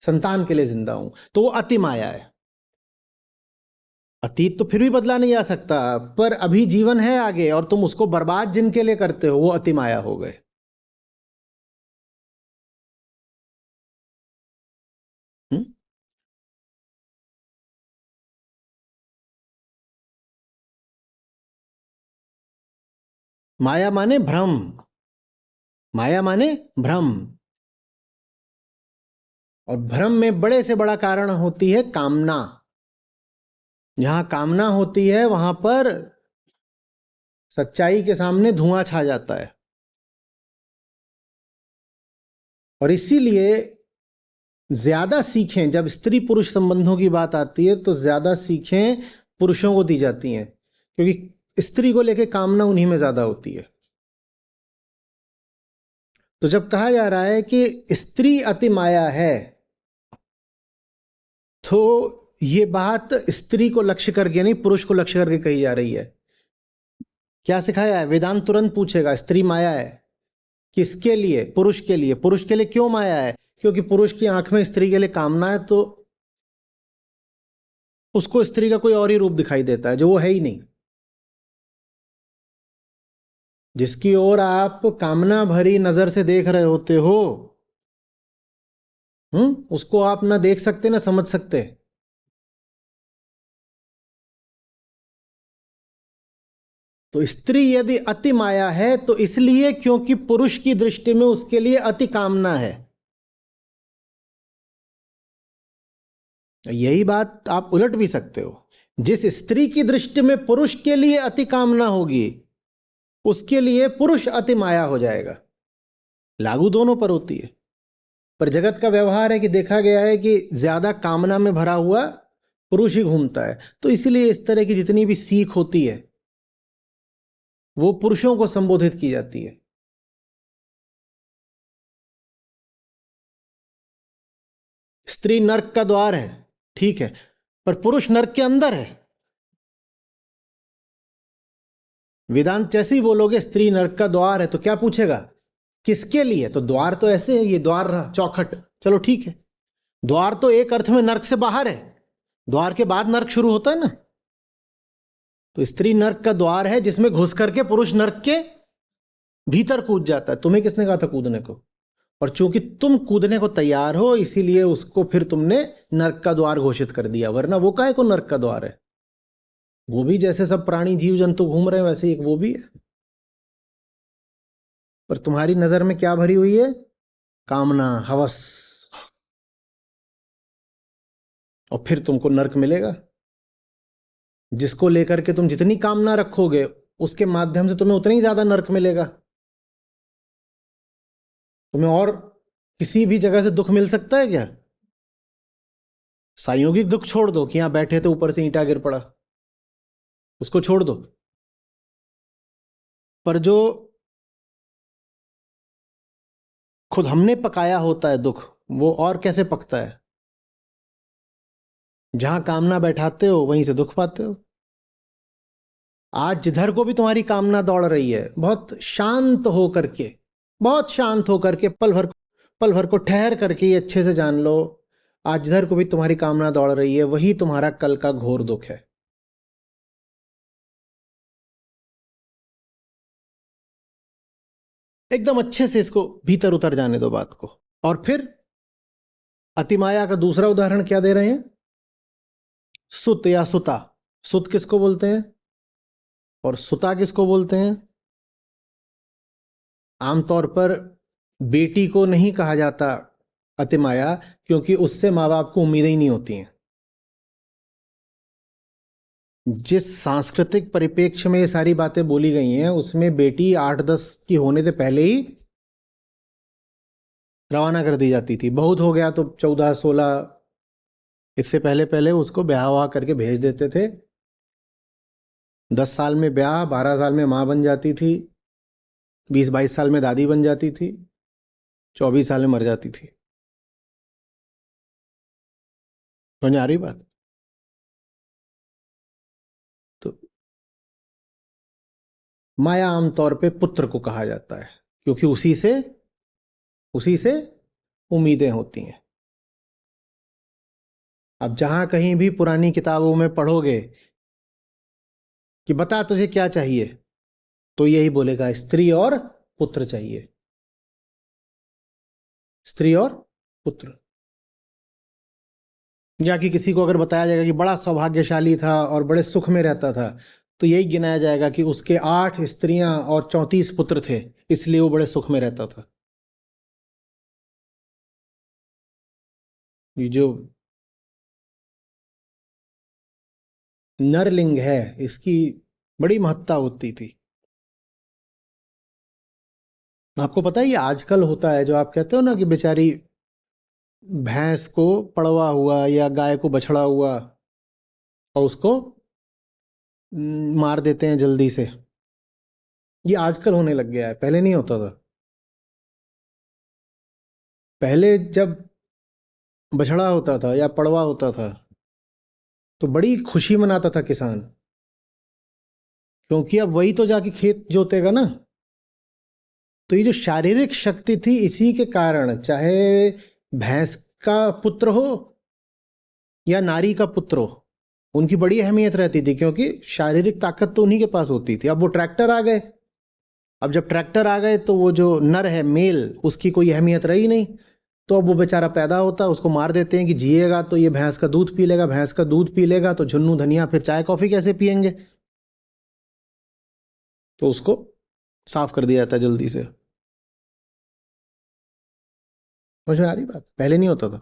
संतान के लिए जिंदा हूं। तो वो अति माया है। अतीत तो फिर भी बदला नहीं जा सकता, पर अभी जीवन है आगे, और तुम उसको बर्बाद जिनके लिए करते हो वो अति माया हो गए। माया माने भ्रम, माया माने भ्रम, और भ्रम में बड़े से बड़ा कारण होती है कामना। जहां कामना होती है वहां पर सच्चाई के सामने धुआं छा जाता है। और इसीलिए ज्यादा सीखें, जब स्त्री पुरुष संबंधों की बात आती है तो ज्यादा सीखें पुरुषों को दी जाती हैं, क्योंकि स्त्री को लेके कामना उन्हीं में ज्यादा होती है। तो जब कहा जा रहा है कि स्त्री अति माया है, तो ये बात स्त्री को लक्ष्य करके नहीं, पुरुष को लक्ष्य करके कही जा रही है। क्या सिखाया है? वेदांत तुरंत पूछेगा स्त्री माया है किसके लिए? पुरुष के लिए। पुरुष के लिए क्यों माया है? क्योंकि पुरुष की आंख में स्त्री के लिए कामना है, तो उसको स्त्री का कोई और ही रूप दिखाई देता है जो वो है ही नहीं। जिसकी ओर आप कामना भरी नजर से देख रहे होते हो, उसको आप ना देख सकते ना समझ सकते। तो स्त्री यदि अति माया है तो इसलिए क्योंकि पुरुष की दृष्टि में उसके लिए अति कामना है। यही बात आप उलट भी सकते हो। जिस स्त्री की दृष्टि में पुरुष के लिए अति कामना होगी, उसके लिए पुरुष अति माया हो जाएगा। लागू दोनों पर होती है, पर जगत का व्यवहार है कि देखा गया है कि ज्यादा कामना में भरा हुआ पुरुष ही घूमता है। तो इसीलिए इस तरह की जितनी भी सीख होती है वो पुरुषों को संबोधित की जाती है। स्त्री नर्क का द्वार है, ठीक है, पर पुरुष नर्क के अंदर है। वेदांत जैसे ही बोलोगे स्त्री नर्क का द्वार है, तो क्या पूछेगा किसके लिए? तो द्वार तो ऐसे है, ये द्वार रहा चौखट, चलो ठीक है। द्वार तो एक अर्थ में नर्क से बाहर है, द्वार के बाद नर्क शुरू होता है ना। तो स्त्री नर्क का द्वार है जिसमें घुस करके पुरुष नर्क के भीतर कूद जाता है। तुम्हें किसने कहा था कूदने को? और चूंकि तुम कूदने को तैयार हो, इसीलिए उसको फिर तुमने नर्क का द्वार घोषित कर दिया, वरना वो काहे को नर्क का द्वार है? वो भी जैसे सब प्राणी जीव जंतु घूम रहे हैं वैसे एक वो भी है, पर तुम्हारी नजर में क्या भरी हुई है? कामना, हवस, और फिर तुमको नर्क मिलेगा। जिसको लेकर के तुम जितनी कामना रखोगे उसके माध्यम से तुम्हें उतना ही ज्यादा नर्क मिलेगा। तुम्हें और किसी भी जगह से दुख मिल सकता है क्या? संयोगिक दुख छोड़ दो कि यहां बैठे थे ऊपर से ईंटा गिर पड़ा, उसको छोड़ दो, पर जो खुद हमने पकाया होता है दुख, वो और कैसे पकता है? जहां कामना बैठाते हो वहीं से दुख पाते हो। आज जिधर को भी तुम्हारी कामना दौड़ रही है, बहुत शांत होकर के, बहुत शांत होकर के पल भर पल भर को ठहर करके ये अच्छे से जान लो, आज जिधर को भी तुम्हारी कामना दौड़ रही है वही तुम्हारा कल का घोर दुख है। एकदम अच्छे से इसको भीतर उतर जाने दो बात को। और फिर अतिमाया का दूसरा उदाहरण क्या दे रहे हैं? सुत या सुता। सुत किसको बोलते हैं और सुता किसको बोलते हैं? आमतौर पर बेटी को नहीं कहा जाता अतिमाया, क्योंकि उससे माँ बाप को उम्मीदें ही नहीं होती हैं। जिस सांस्कृतिक परिप्रेक्ष्य में ये सारी बातें बोली गई हैं उसमें बेटी 8-10 की होने से पहले ही रवाना कर दी जाती थी। बहुत हो गया तो 14-16, इससे पहले पहले उसको ब्याह वाह करके भेज देते थे। 10 साल में ब्याह, 12 साल में माँ बन जाती थी, 20-22 साल में दादी बन जाती थी, 24 साल में मर जाती थी। समझ आ रही बात? तो माया आमतौर पे पुत्र को कहा जाता है, क्योंकि उसी से उम्मीदें होती हैं। अब जहां कहीं भी पुरानी किताबों में पढ़ोगे कि बता तुझे क्या चाहिए, तो यही बोलेगा स्त्री और पुत्र चाहिए, स्त्री और पुत्र। या कि किसी को अगर बताया जाएगा कि बड़ा सौभाग्यशाली था और बड़े सुख में रहता था, तो यही गिनाया जाएगा कि उसके 8 स्त्रियां और 34 पुत्र थे, इसलिए वो बड़े सुख में रहता था। ये जो नरलिंग है इसकी बड़ी महत्ता होती थी। आपको पता है ये आजकल होता है, जो आप कहते हो ना कि बेचारी भैंस को पड़वा हुआ या गाय को बछड़ा हुआ और उसको मार देते हैं जल्दी से। ये आजकल होने लग गया है, पहले नहीं होता था। पहले जब बछड़ा होता था या पड़वा होता था तो बड़ी खुशी मनाता था किसान, क्योंकि अब वही तो जाके खेत जोतेगा ना। तो ये जो शारीरिक शक्ति थी, इसी के कारण, चाहे भैंस का पुत्र हो या नारी का पुत्र हो, उनकी बड़ी अहमियत रहती थी, क्योंकि शारीरिक ताकत तो उन्हीं के पास होती थी। अब वो ट्रैक्टर आ गए, अब जब ट्रैक्टर आ गए तो वो जो नर है मेल, उसकी कोई अहमियत रही नहीं। तो अब वो बेचारा पैदा होता, उसको मार देते हैं कि जिएगा तो ये भैंस का दूध पी लेगा, भैंस का दूध पी लेगा तो झुन्नू धनिया फिर चाय कॉफी कैसे पियेंगे, तो उसको साफ कर दिया जाता है जल्दी से। मुझे आ रही बात? पहले नहीं होता था।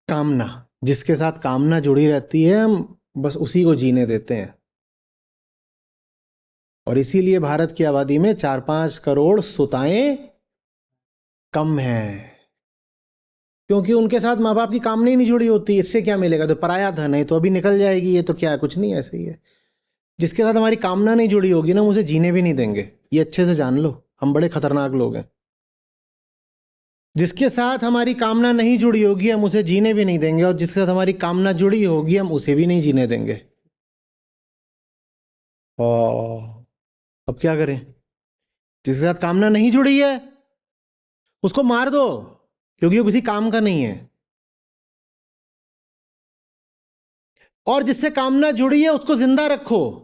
कामना, जिसके साथ कामना जुड़ी रहती है हम बस उसी को जीने देते हैं। और इसीलिए भारत की आबादी में 4-5 करोड़ सुताएं कम हैं, क्योंकि उनके साथ माँ बाप की कामना ही नहीं जुड़ी होती। इससे क्या मिलेगा? तो पराया धन है, तो अभी निकल जाएगी, ये तो क्या है, कुछ नहीं, ऐसे ही है। जिसके साथ हमारी कामना नहीं जुड़ी होगी ना, मुझे जीने भी नहीं देंगे। ये अच्छे से जान लो, हम बड़े खतरनाक लोग हैं। जिसके साथ हमारी कामना नहीं जुड़ी होगी हम उसे जीने भी नहीं देंगे, और जिसके साथ हमारी कामना जुड़ी होगी हम उसे भी नहीं जीने देंगे। और अब क्या करें? जिसके साथ कामना नहीं जुड़ी है उसको मार दो, क्योंकि वो किसी काम का नहीं है। और जिससे कामना जुड़ी है उसको जिंदा रखो,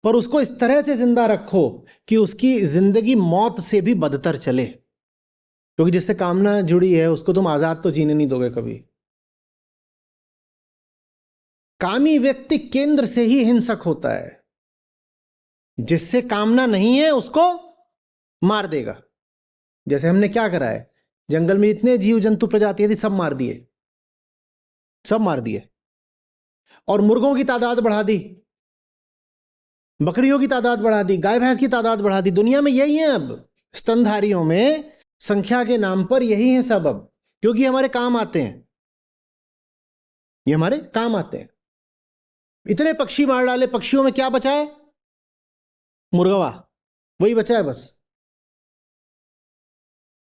पर उसको इस तरह से जिंदा रखो कि उसकी जिंदगी मौत से भी बदतर चले, क्योंकि जिससे कामना जुड़ी है उसको तुम आजाद तो जीने नहीं दोगे कभी। कामी व्यक्ति केंद्र से ही हिंसक होता है, जिससे कामना नहीं है उसको मार देगा। जैसे हमने क्या करा है, जंगल में इतने जीव जंतु प्रजातियां थी, सब मार दिए, सब मार दिए। और मुर्गों की तादाद बढ़ा दी, बकरियों की तादाद बढ़ा दी, गाय भैंस की तादाद बढ़ा दी। दुनिया में यही है अब, स्तनधारियों में संख्या के नाम पर यही है सब अब, क्योंकि हमारे काम आते हैं, ये हमारे काम आते हैं। इतने पक्षी मार डाले, पक्षियों में क्या बचा है? मुर्गवा, वही बचा है बस।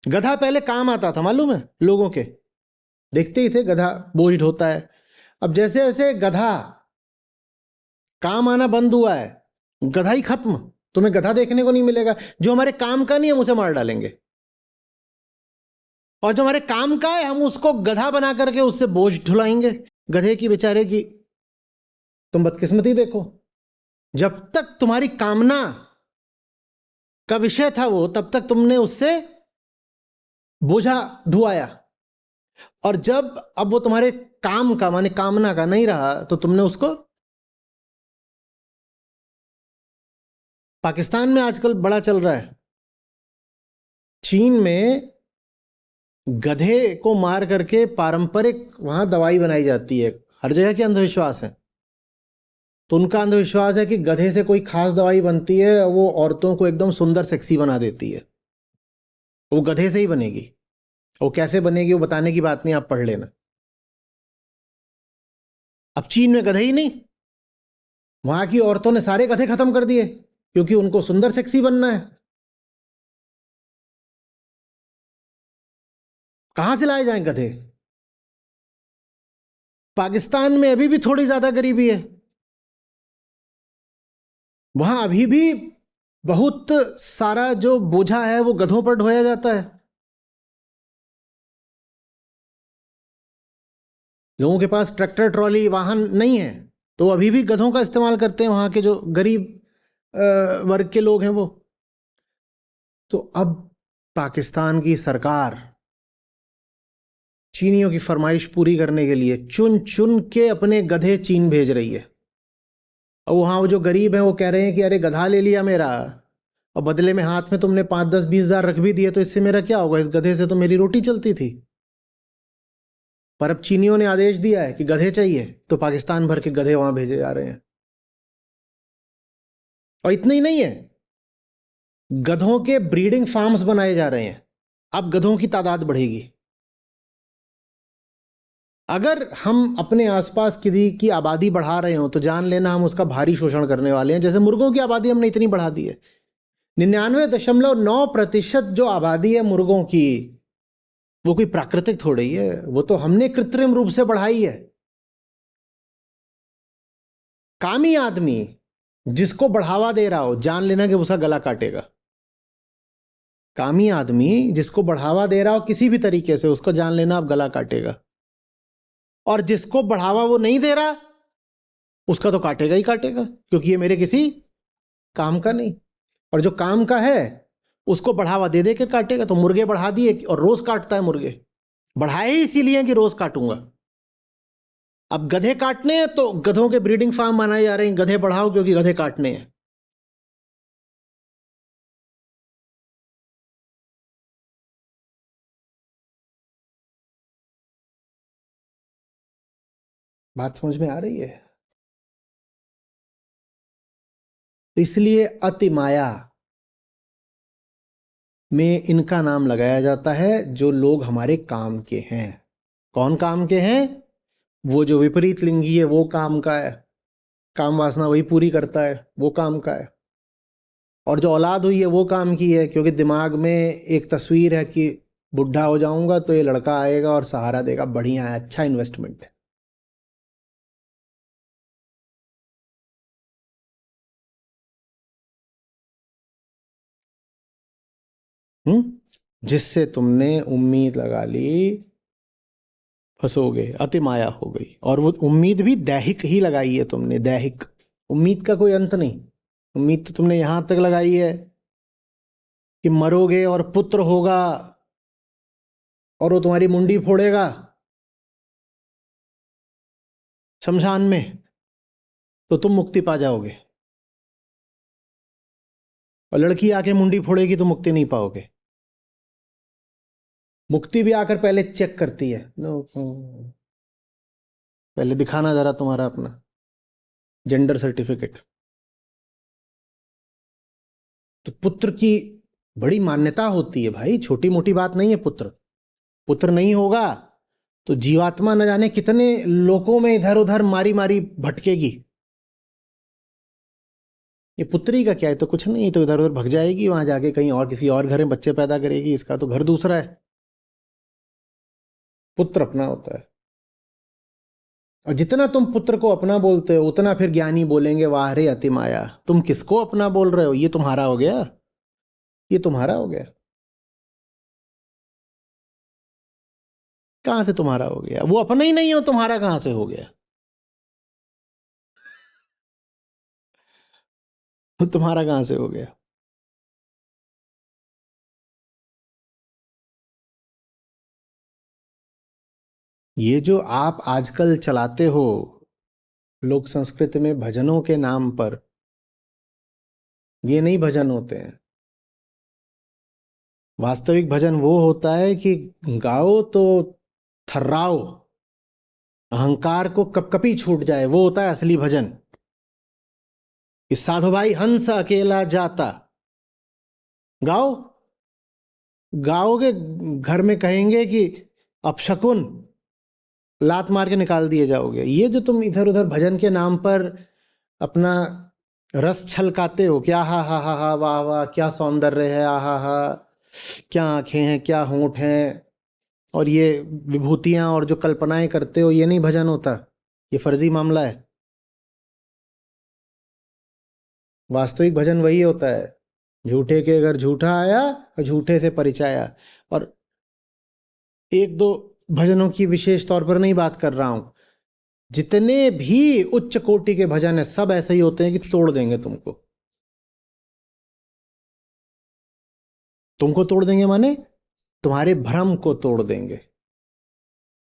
गधा पहले काम आता था, मालूम है लोगों के, देखते ही थे गधा बोझ ढोता है। अब जैसे जैसे गधा काम आना बंद हुआ है, गधा ही खत्म, तुम्हें गधा देखने को नहीं मिलेगा। जो हमारे काम का नहीं हम उसे मार डालेंगे, और जो हमारे काम का है हम उसको गधा बना करके उससे बोझ ढुलाएंगे। गधे की बेचारे की तुम बदकिस्मती देखो, जब तक तुम्हारी कामना का विषय था वो, तब तक तुमने उससे बोझा ढुआया, और जब अब वो तुम्हारे काम का माने कामना का नहीं रहा तो तुमने उसको। पाकिस्तान में आजकल बड़ा चल रहा है, चीन में गधे को मार करके पारंपरिक वहां दवाई बनाई जाती है। हर जगह के अंधविश्वास है, तो उनका अंधविश्वास है कि गधे से कोई खास दवाई बनती है, वो औरतों को एकदम सुंदर सेक्सी बना देती है, वो गधे से ही बनेगी। वो कैसे बनेगी वो बताने की बात नहीं, आप पढ़ लेना। अब चीन में गधे ही नहीं, वहां की औरतों ने सारे गधे खत्म कर दिए, क्योंकि उनको सुंदर सेक्सी बनना है। कहां से लाए जाएं गधे? पाकिस्तान में अभी भी थोड़ी ज्यादा गरीबी है, वहां अभी भी बहुत सारा जो बोझा है वो गधों पर ढोया जाता है। लोगों के पास ट्रैक्टर ट्रॉली वाहन नहीं है, तो अभी भी गधों का इस्तेमाल करते हैं वहां के जो गरीब वर्ग के लोग हैं वो। तो अब पाकिस्तान की सरकार चीनियों की फरमाइश पूरी करने के लिए चुन चुन के अपने गधे चीन भेज रही है। और वहां वो जो गरीब हैं वो कह रहे हैं कि अरे गधा ले लिया मेरा, और बदले में हाथ में तुमने 5, 10, 20 हजार रख भी दिए, तो इससे मेरा क्या होगा? इस गधे से तो मेरी रोटी चलती थी। पर अब चीनियों ने आदेश दिया है कि गधे चाहिए, तो पाकिस्तान भर के गधे वहां भेजे जा रहे हैं। और इतना ही नहीं है, गधों के ब्रीडिंग फार्म्स बनाए जा रहे हैं। अब गधों की तादाद बढ़ेगी। अगर हम अपने आसपास किसी की आबादी बढ़ा रहे हो तो जान लेना हम उसका भारी शोषण करने वाले हैं। जैसे मुर्गों की आबादी हमने इतनी बढ़ा दी है, 99.9% जो आबादी है मुर्गों की, वो कोई प्राकृतिक थोड़ी है, वो तो हमने कृत्रिम रूप से बढ़ाई है। कामी आदमी जिसको बढ़ावा दे रहा हो, जान लेना कि उसका गला काटेगा। कामी आदमी जिसको बढ़ावा दे रहा हो किसी भी तरीके से, उसको जान लेना आप गला काटेगा। और जिसको बढ़ावा वो नहीं दे रहा, उसका तो काटेगा ही काटेगा, क्योंकि ये मेरे किसी काम का नहीं। और जो काम का है उसको बढ़ावा दे दे के काटेगा। तो मुर्गे बढ़ा दिए और रोज काटता है मुर्गे, बढ़ाए ही इसीलिए कि रोज काटूंगा। अब गधे काटने हैं तो गधों के ब्रीडिंग फार्म बनाए जा रहे हैं, गधे बढ़ाओ क्योंकि गधे काटने हैं। बात समझ में आ रही है? तो इसलिए अति माया में इनका नाम लगाया जाता है, जो लोग हमारे काम के हैं। कौन काम के हैं? वो जो विपरीत लिंगी है वो काम का है, काम वासना वही पूरी करता है, वो काम का है। और जो औलाद हुई है वो काम की है, क्योंकि दिमाग में एक तस्वीर है कि बुढ़ा हो जाऊंगा तो ये लड़का आएगा और सहारा देगा, बढ़िया है, अच्छा इन्वेस्टमेंट है। जिससे तुमने उम्मीद लगा ली, फंसोगे, अति माया हो गई। और वो उम्मीद भी दैहिक ही लगाई है तुमने, दैहिक। उम्मीद का कोई अंत नहीं। उम्मीद तो तुमने यहां तक लगाई है कि मरोगे और पुत्र होगा और वो तुम्हारी मुंडी फोड़ेगा शमशान में, तो तुम मुक्ति पा जाओगे। और लड़की आके मुंडी फोड़ेगी तो मुक्ति नहीं पाओगे। मुक्ति भी आकर पहले चेक करती है, नो, पहले दिखाना जरा तुम्हारा अपना जेंडर सर्टिफिकेट। तो पुत्र की बड़ी मान्यता होती है भाई, छोटी मोटी बात नहीं है। पुत्र पुत्र नहीं होगा तो जीवात्मा न जाने कितने लोकों में इधर उधर मारी मारी भटकेगी। ये पुत्री का क्या है, तो कुछ नहीं, तो इधर उधर भग जाएगी, वहां जाके कहीं और किसी और घर में बच्चे पैदा करेगी, इसका तो घर दूसरा है। पुत्र अपना होता है। और जितना तुम पुत्र को अपना बोलते हो उतना फिर ज्ञानी बोलेंगे वाह रे अति माया। तुम किसको अपना बोल रहे हो? ये तुम्हारा हो गया, ये तुम्हारा हो गया। कहां से तुम्हारा हो गया? वो अपना ही नहीं हो, तुम्हारा कहां से हो गया? तुम्हारा कहां से हो गया? ये जो आप आजकल चलाते हो लोक संस्कृति में भजनों के नाम पर, ये नहीं भजन होते हैं। वास्तविक भजन वो होता है कि गाओ तो थर्राओ, अहंकार को कपकपी छूट जाए, वो होता है असली भजन। कि साधु भाई हंस अकेला जाता, गाओ। गाओगे, घर में कहेंगे कि अपशकुन, लात मार के निकाल दिए जाओगे। ये जो तुम इधर उधर भजन के नाम पर अपना रस छलकाते हो, क्या हा वाह वाह क्या सौंदर्य है, हा क्या आंखें हैं, क्या होंठ हैं, और ये विभूतियां और जो कल्पनाएं करते हो, ये नहीं भजन होता, ये फर्जी मामला है। वास्तविक भजन वही होता है, झूठे के अगर झूठा आया और झूठे से परिचय। और एक दो भजनों की विशेष तौर पर नहीं बात कर रहा हूं, जितने भी उच्च कोटि के भजन है सब ऐसे ही होते हैं कि तोड़ देंगे तुमको। तुमको तोड़ देंगे माने तुम्हारे भ्रम को तोड़ देंगे,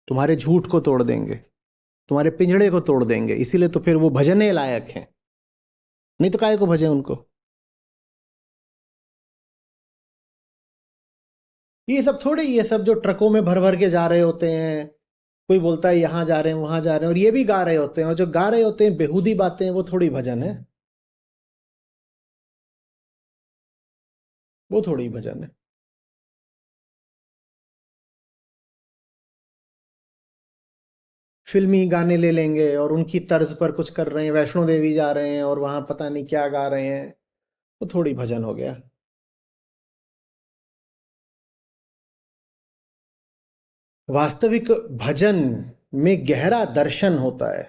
तुम्हारे झूठ को तोड़ देंगे, तुम्हारे पिंजड़े को तोड़ देंगे। इसीलिए तो फिर वो भजने लायक हैं, नहीं तो काहे को भजे उनको। ये सब थोड़े, ये सब जो ट्रकों में भर भर के जा रहे होते हैं, कोई बोलता है यहां जा रहे हैं वहां जा रहे हैं, और ये भी गा रहे होते हैं, और जो गा रहे होते हैं बेहूदी बातें, वो थोड़ी भजन है, वो थोड़ी भजन है। फिल्मी गाने ले लेंगे और उनकी तर्ज पर कुछ कर रहे हैं, वैष्णो देवी जा रहे हैं और वहां पता नहीं क्या गा रहे हैं, वो थोड़ी भजन हो गया। वास्तविक भजन में गहरा दर्शन होता है।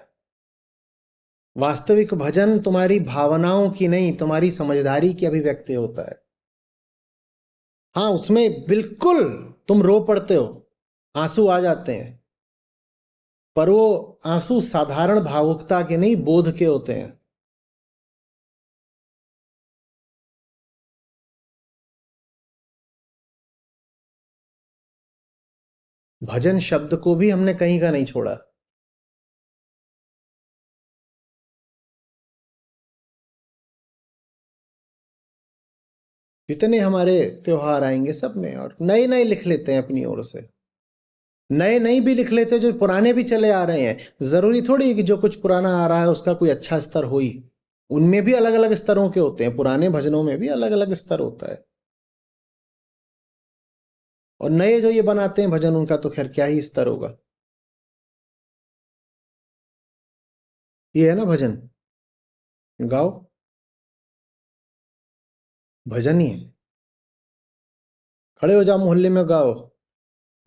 वास्तविक भजन तुम्हारी भावनाओं की नहीं, तुम्हारी समझदारी की अभिव्यक्ति होता है। हाँ, उसमें बिल्कुल तुम रो पड़ते हो, आंसू आ जाते हैं, पर वो आंसू साधारण भावुकता के नहीं, बोध के होते हैं। भजन शब्द को भी हमने कहीं का नहीं छोड़ा। जितने हमारे त्योहार आएंगे सब में, और नए नए लिख लेते हैं अपनी ओर से, नए नए भी लिख लेते हैं, जो पुराने भी चले आ रहे हैं। जरूरी थोड़ी है कि जो कुछ पुराना आ रहा है उसका कोई अच्छा स्तर हो ही। उनमें भी अलग अलग स्तरों के होते हैं, पुराने भजनों में भी अलग अलग स्तर होता है। और नए जो ये बनाते हैं भजन, उनका तो खैर क्या ही स्तर होगा। ये है ना भजन, गाओ, भजन ही है। खड़े हो जाओ मोहल्ले में गाओ,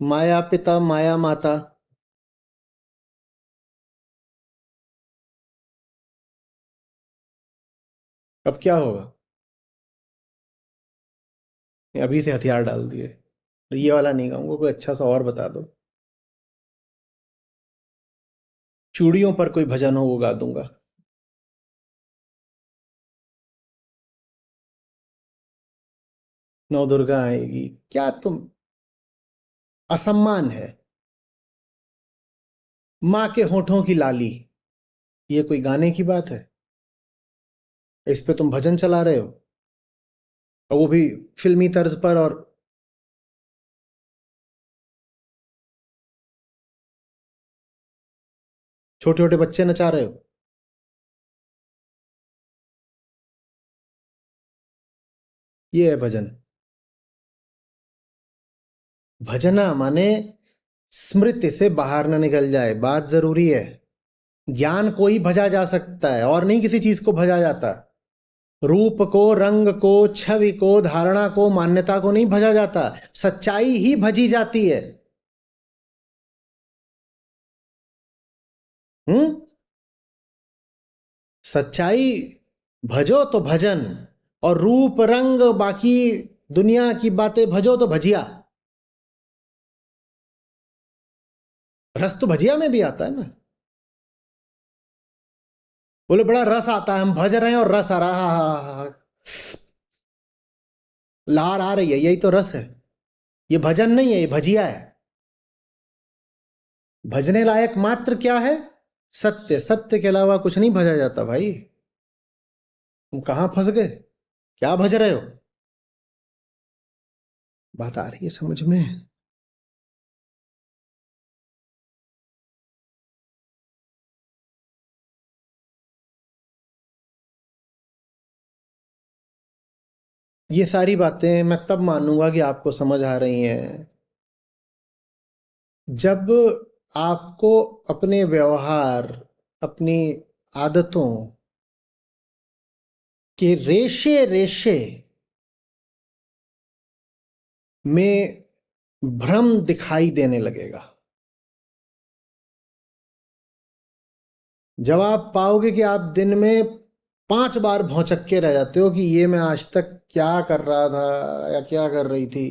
माया पिता माया माता। अब क्या होगा? अभी से हथियार डाल दिए। ये वाला नहीं गाऊंगा, कोई अच्छा सा और बता दो। चूड़ियों पर कोई भजन हो वो गा दूंगा। नौ दुर्गा आएगी, क्या तुम, असम्मान है। माँ के होठों की लाली, ये कोई गाने की बात है? इस पे तुम भजन चला रहे हो, और वो भी फिल्मी तर्ज पर, और छोटे छोटे बच्चे नचा रहे हो। ये है भजन। भजना माने स्मृति से बाहर ना निकल जाए, बात जरूरी है। ज्ञान को ही भजा जा सकता है, और नहीं किसी चीज को भजा जाता। रूप को, रंग को, छवि को, धारणा को, मान्यता को नहीं भजा जाता, सच्चाई ही भजी जाती है। हम्म। सच्चाई भजो तो भजन, और रूप रंग बाकी दुनिया की बातें भजो तो भजिया। रस तो भजिया में भी आता है ना। बोले बड़ा रस आता है, हम भज रहे हैं और रस आ रहा, हा, हा, हा, हा। लार आ रही है, यही तो रस है। ये भजन नहीं है, ये भजिया है। भजने लायक मात्र क्या है? सत्य। सत्य के अलावा कुछ नहीं भजा जाता भाई। तुम कहां फंस गए? क्या भज रहे हो? बात आ रही है समझ में? ये सारी बातें मैं तब मानूंगा कि आपको समझ आ रही हैं, जब आपको अपने व्यवहार, अपनी आदतों के रेशे रेशे में भ्रम दिखाई देने लगेगा। जब आप पाओगे कि आप दिन में 5 बार भौचक्के के रह जाते हो कि ये मैं आज तक क्या कर रहा था या क्या कर रही थी,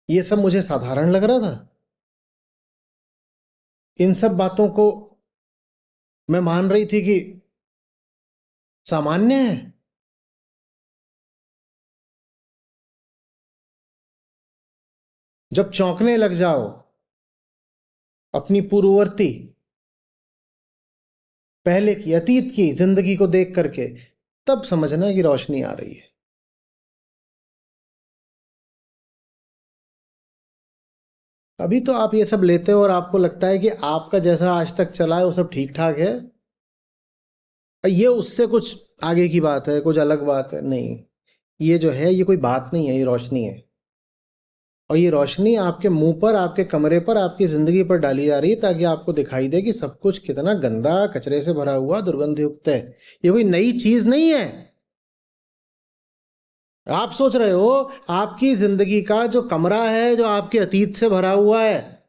ये सब मुझे साधारण लग रहा था, इन सब बातों को मैं मान रही थी कि सामान्य है। जब चौंकने लग जाओ अपनी पूर्ववर्ती, पहले की, अतीत की जिंदगी को देख करके, तब समझना कि रोशनी आ रही है। अभी तो आप ये सब लेते हो और आपको लगता है कि आपका जैसा आज तक चला है वो सब ठीक ठाक है, ये उससे कुछ आगे की बात है, कुछ अलग बात है। नहीं, ये जो है ये कोई बात नहीं है, ये रोशनी है। और ये रोशनी आपके मुंह पर, आपके कमरे पर, आपकी जिंदगी पर डाली जा रही है ताकि आपको दिखाई दे कि सब कुछ कितना गंदा, कचरे से भरा हुआ, दुर्गंधयुक्त है। ये कोई नई चीज नहीं है। आप सोच रहे हो आपकी जिंदगी का जो कमरा है, जो आपके अतीत से भरा हुआ है,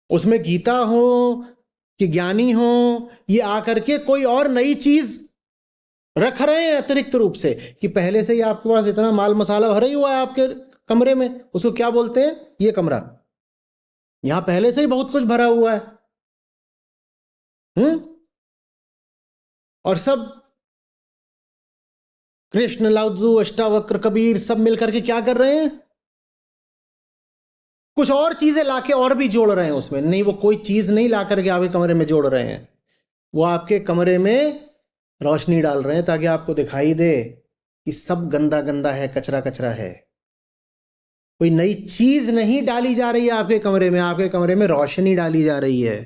उसमें गीता हो कि ज्ञानी हो, ये आकर के कोई और नई चीज रख रहे हैं अतिरिक्त रूप से, कि पहले से ही आपके पास इतना माल मसाला भरा ही हुआ है आपके कमरे में। उसको क्या बोलते हैं? ये कमरा, यहां पहले से ही बहुत कुछ भरा हुआ है। हम्म। और सब कृष्ण, लाउत्जू, अष्टावक्र, कबीर सब मिलकर के क्या कर रहे हैं? कुछ और चीजें लाके और भी जोड़ रहे हैं उसमें। नहीं, वो कोई चीज नहीं ला करके आपके कमरे में जोड़ रहे हैं, वो आपके कमरे में रोशनी डाल रहे हैं ताकि आपको दिखाई दे कि सब गंदा गंदा है, कचरा कचरा है। कोई नई चीज नहीं डाली जा रही है आपके कमरे में, आपके कमरे में रोशनी डाली जा रही है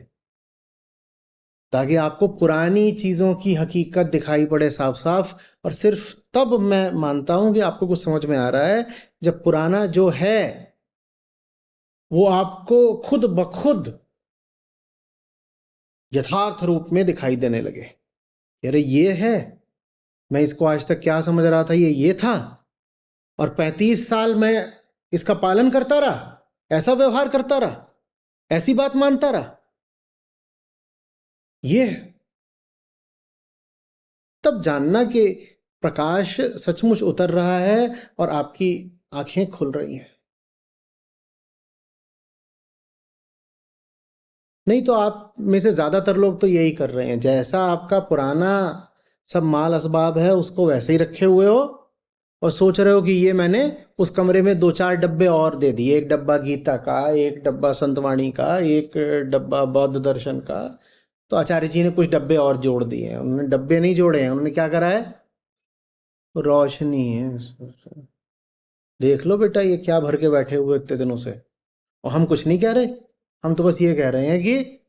ताकि आपको पुरानी चीजों की हकीकत दिखाई पड़े साफ साफ। और सिर्फ तब मैं मानता हूं कि आपको कुछ समझ में आ रहा है, जब पुराना जो है वो आपको खुद ब खुद यथार्थ रूप में दिखाई देने लगे। अरे ये है, मैं इसको आज तक क्या समझ रहा था, ये था, और 35 साल मैं इसका पालन करता रहा, ऐसा व्यवहार करता रहा, ऐसी बात मानता रहा। ये है। तब जानना कि प्रकाश सचमुच उतर रहा है और आपकी आंखें खुल रही हैं। नहीं तो आप में से ज्यादातर लोग तो यही कर रहे हैं, जैसा आपका पुराना सब माल असबाब है उसको वैसे ही रखे हुए हो, और सोच रहे हो कि ये मैंने उस कमरे में 2-4 डब्बे और दे दिए, एक डब्बा गीता का, एक डब्बा संतवाणी का, एक डब्बा बौद्ध दर्शन का। तो आचार्य जी ने कुछ डब्बे और जोड़ दिए हैं। उन्होंने डब्बे नहीं जोड़े हैं, उन्होंने क्या करा है? रोशनी है। देख लो बेटा, ये क्या भर के बैठे हुए इतने दिनों से। और हम कुछ नहीं कह रहे, हम तो बस ये कह रहे हैं कि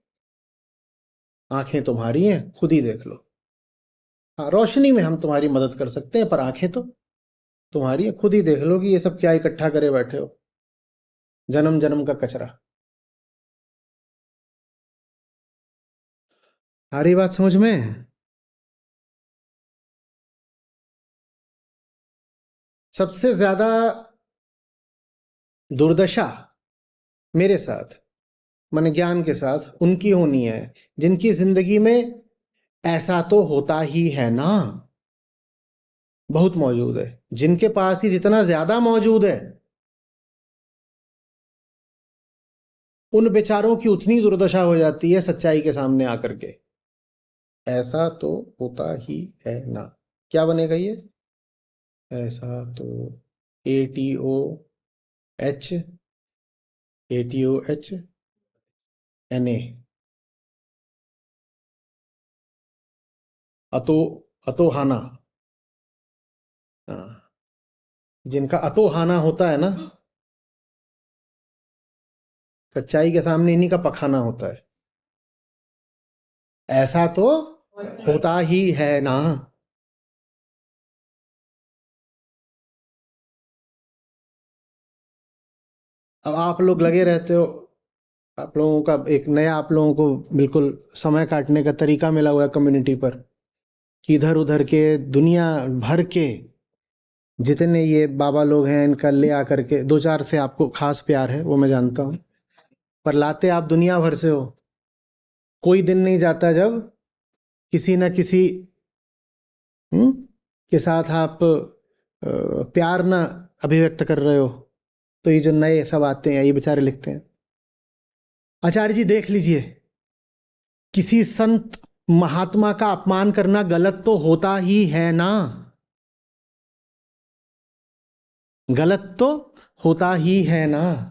आंखें तुम्हारी हैं, खुद ही देख लो। हाँ, रोशनी में हम तुम्हारी मदद कर सकते हैं, पर आंखें तो तुम्हारी हैं, खुद ही देख लो कि ये सब क्या इकट्ठा करे बैठे हो, जन्म जन्म का कचरा। आ रही बात समझ में? सबसे ज्यादा दुर्दशा मेरे साथ, माने ज्ञान के साथ उनकी होनी है जिनकी जिंदगी में ऐसा तो होता ही है ना, बहुत मौजूद है, जिनके पास ही जितना ज्यादा मौजूद है उन बेचारों की उतनी दुर्दशा हो जाती है सच्चाई के सामने आकर के। ऐसा तो होता ही है ना, क्या बनेगा ये? ऐसा तो ATOH, ATOHNA, अतो अतोहाना। हाँ, जिनका अतोहाना होता है ना, सच्चाई के सामने इन्हीं का पखाना होता है। ऐसा तो होता ही है ना। अब आप लोग लगे रहते हो, आप लोगों का एक नया, आप लोगों को बिल्कुल समय काटने का तरीका मिला हुआ है कम्युनिटी पर, कि इधर उधर के दुनिया भर के जितने ये बाबा लोग हैं इनका ले आकर के, दो चार से आपको खास प्यार है वो मैं जानता हूँ, पर लाते आप दुनिया भर से हो। कोई दिन नहीं जाता जब किसी न किसी हम्म, के साथ आप प्यार ना अभिव्यक्त कर रहे हो। तो ये जो नए सब आते हैं ये बेचारे लिखते हैं, आचार्य जी देख लीजिए, किसी संत महात्मा का अपमान करना गलत तो होता ही है ना, गलत तो होता ही है ना।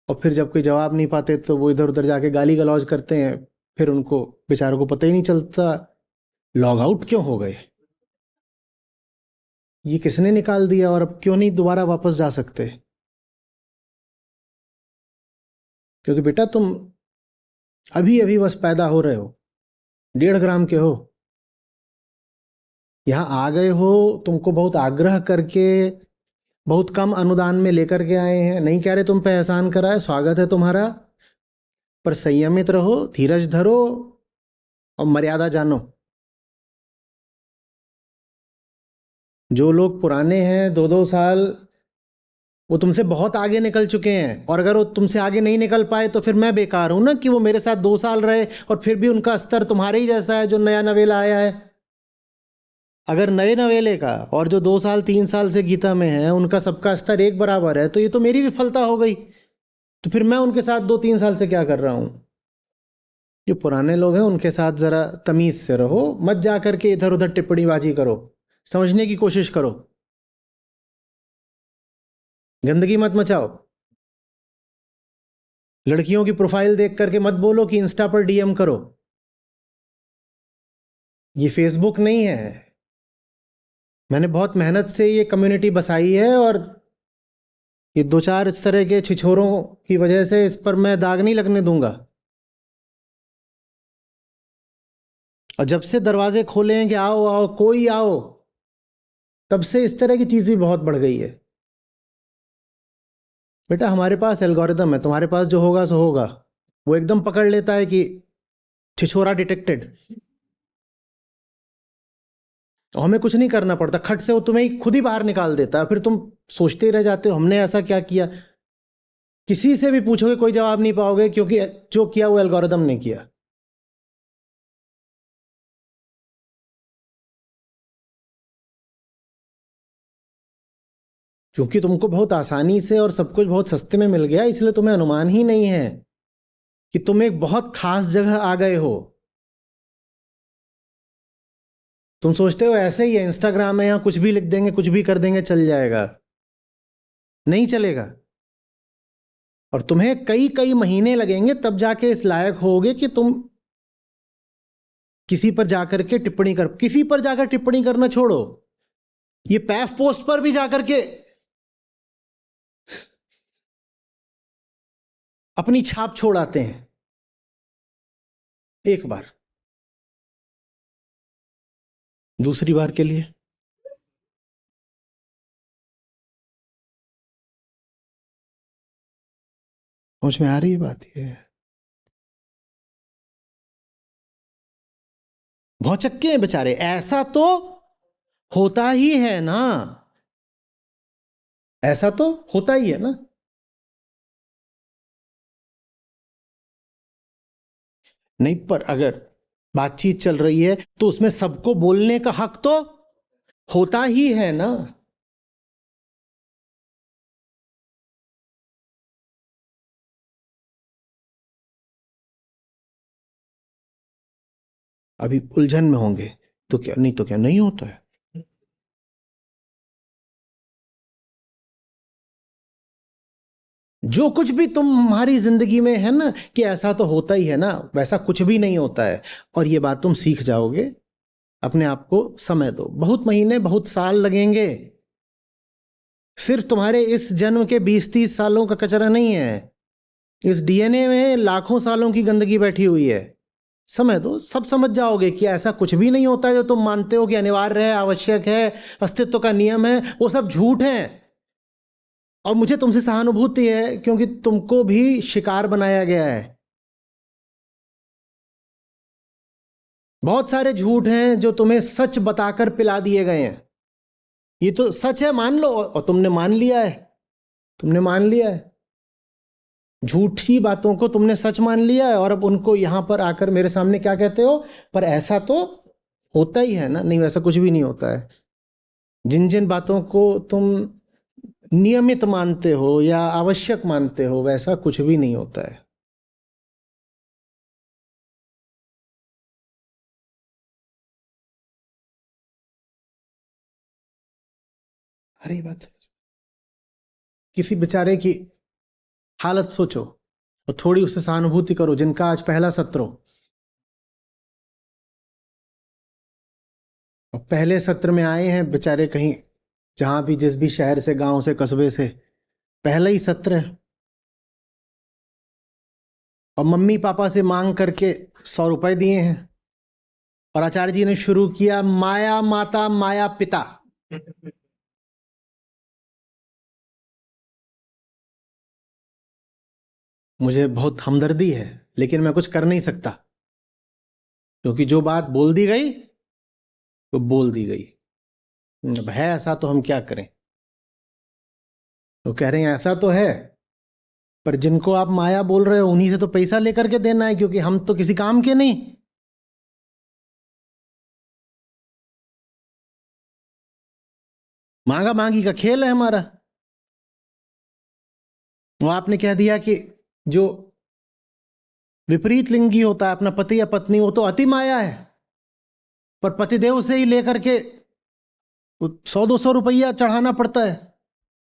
और फिर जब कोई जवाब नहीं पाते तो वो इधर उधर जाके गाली गलौज करते हैं, फिर उनको बेचारों को पता ही नहीं चलता लॉग आउट क्यों हो गए, ये किसने निकाल दिया और अब क्यों नहीं दोबारा वापस जा सकते। क्योंकि बेटा तुम अभी अभी बस पैदा हो रहे हो, 1.5 ग्राम के हो, यहाँ आ गए हो, तुमको बहुत आग्रह करके बहुत कम अनुदान में लेकर के आए हैं, नहीं कह रहे तुम पे एहसान कराए, स्वागत है तुम्हारा, पर संयमित रहो, धीरज धरो और मर्यादा जानो। जो लोग पुराने हैं 2-2 साल, वो तुमसे बहुत आगे निकल चुके हैं, और अगर वो तुमसे आगे नहीं निकल पाए तो फिर मैं बेकार हूं ना, कि वो मेरे साथ 2 साल रहे और फिर भी उनका स्तर तुम्हारे ही जैसा है जो नया नवेला आया है। अगर नए नवेले का और जो 2 साल 3 साल से गीता में है उनका सबका स्तर एक बराबर है, तो ये तो मेरी विफलता हो गई। तो फिर मैं उनके साथ 2-3 साल से क्या कर रहा हूं? जो पुराने लोग हैं उनके साथ जरा तमीज से रहो, मत जा करके इधर उधर टिप्पणीबाजी करो, समझने की कोशिश करो, गंदगी मत मचाओ। लड़कियों की प्रोफाइल देख करके मत बोलो कि इंस्टा पर DM करो, ये फेसबुक नहीं है। मैंने बहुत मेहनत से ये कम्युनिटी बसाई है, और ये 2-4 इस तरह के छिछोरों की वजह से इस पर मैं दाग नहीं लगने दूंगा। और जब से दरवाजे खोले हैं कि आओ आओ कोई आओ, तब से इस तरह की चीज भी बहुत बढ़ गई है। बेटा हमारे पास एल्गोरिदम है, तुम्हारे पास जो होगा सो होगा, वो एकदम पकड़ लेता है कि छिछोरा डिटेक्टेड, और हमें कुछ नहीं करना पड़ता, खट से वो तुम्हें खुद ही बाहर निकाल देता है। फिर तुम सोचते ही रह जाते हो हमने ऐसा क्या किया। किसी से भी पूछोगे कोई जवाब नहीं पाओगे, क्योंकि जो किया वो एल्गोरिदम ने किया। क्योंकि तुमको बहुत आसानी से और सब कुछ बहुत सस्ते में मिल गया, इसलिए तुम्हें अनुमान ही नहीं है कि तुम एक बहुत खास जगह आ गए हो। तुम सोचते हो ऐसे ही है, इंस्टाग्राम है, यहाँ कुछ भी लिख देंगे कुछ भी कर देंगे चल जाएगा, नहीं चलेगा। और तुम्हें कई कई महीने लगेंगे तब जाके इस लायक होगे कि तुम किसी पर जाकर के टिप्पणी कर, किसी पर जाकर टिप्पणी करना छोड़ो, ये पैफ पोस्ट पर भी जाकर के अपनी छाप छोड़ आते हैं एक बार, दूसरी बार के लिए। समझ में आ रही है बात? ये भौचक्के हैं बेचारे, ऐसा तो होता ही है ना, ऐसा तो होता ही है ना। नहीं, पर अगर बातचीत चल रही है तो उसमें सबको बोलने का हक तो होता ही है ना। अभी उलझन में होंगे तो क्या, नहीं तो क्या नहीं होता है। जो कुछ भी तुम्हारी जिंदगी में है ना कि ऐसा तो होता ही है ना, वैसा कुछ भी नहीं होता है। और ये बात तुम सीख जाओगे। अपने आप को समय दो, बहुत महीने बहुत साल लगेंगे। सिर्फ तुम्हारे इस जन्म के 20-30 सालों का कचरा नहीं है, इस डीएनए में लाखों सालों की गंदगी बैठी हुई है। समय दो, सब समझ जाओगे कि ऐसा कुछ भी नहीं होता है जो तुम मानते हो कि अनिवार्य है, आवश्यक है, अस्तित्व का नियम है, वो सब झूठ है। और मुझे तुमसे सहानुभूति है क्योंकि तुमको भी शिकार बनाया गया है। बहुत सारे झूठ हैं जो तुम्हें सच बताकर पिला दिए गए हैं। ये तो सच है, मान लो, और तुमने मान लिया है। तुमने मान लिया है, झूठी बातों को तुमने सच मान लिया है, और अब उनको यहां पर आकर मेरे सामने क्या कहते हो, पर ऐसा तो होता ही है ना। नहीं, वैसा कुछ भी नहीं होता है। जिन जिन बातों को तुम नियमित मानते हो या आवश्यक मानते हो, वैसा कुछ भी नहीं होता है। अरे बात, किसी बेचारे की हालत सोचो और थोड़ी उससे सहानुभूति करो, जिनका आज पहला सत्र हो। और पहले सत्र में आए हैं बेचारे कहीं, जहां भी, जिस भी शहर से, गांव से, कस्बे से, पहला ही सत्र है। और मम्मी पापा से मांग करके 100 रुपए दिए हैं। और आचार्य जी ने शुरू किया, माया माता माया पिता। मुझे बहुत हमदर्दी है, लेकिन मैं कुछ कर नहीं सकता, क्योंकि जो बात बोल दी गई वो बोल दी गई। अब है ऐसा तो हम क्या करें। तो कह रहे हैं ऐसा तो है, पर जिनको आप माया बोल रहे हो उन्हीं से तो पैसा लेकर के देना है, क्योंकि हम तो किसी काम के नहीं। मांगा मांगी का खेल है हमारा। वो आपने कह दिया कि जो विपरीत लिंगी होता है, अपना पति या पत्नी, वो तो अति माया है। पर पतिदेव से ही लेकर के 100-200 रुपया चढ़ाना पड़ता है।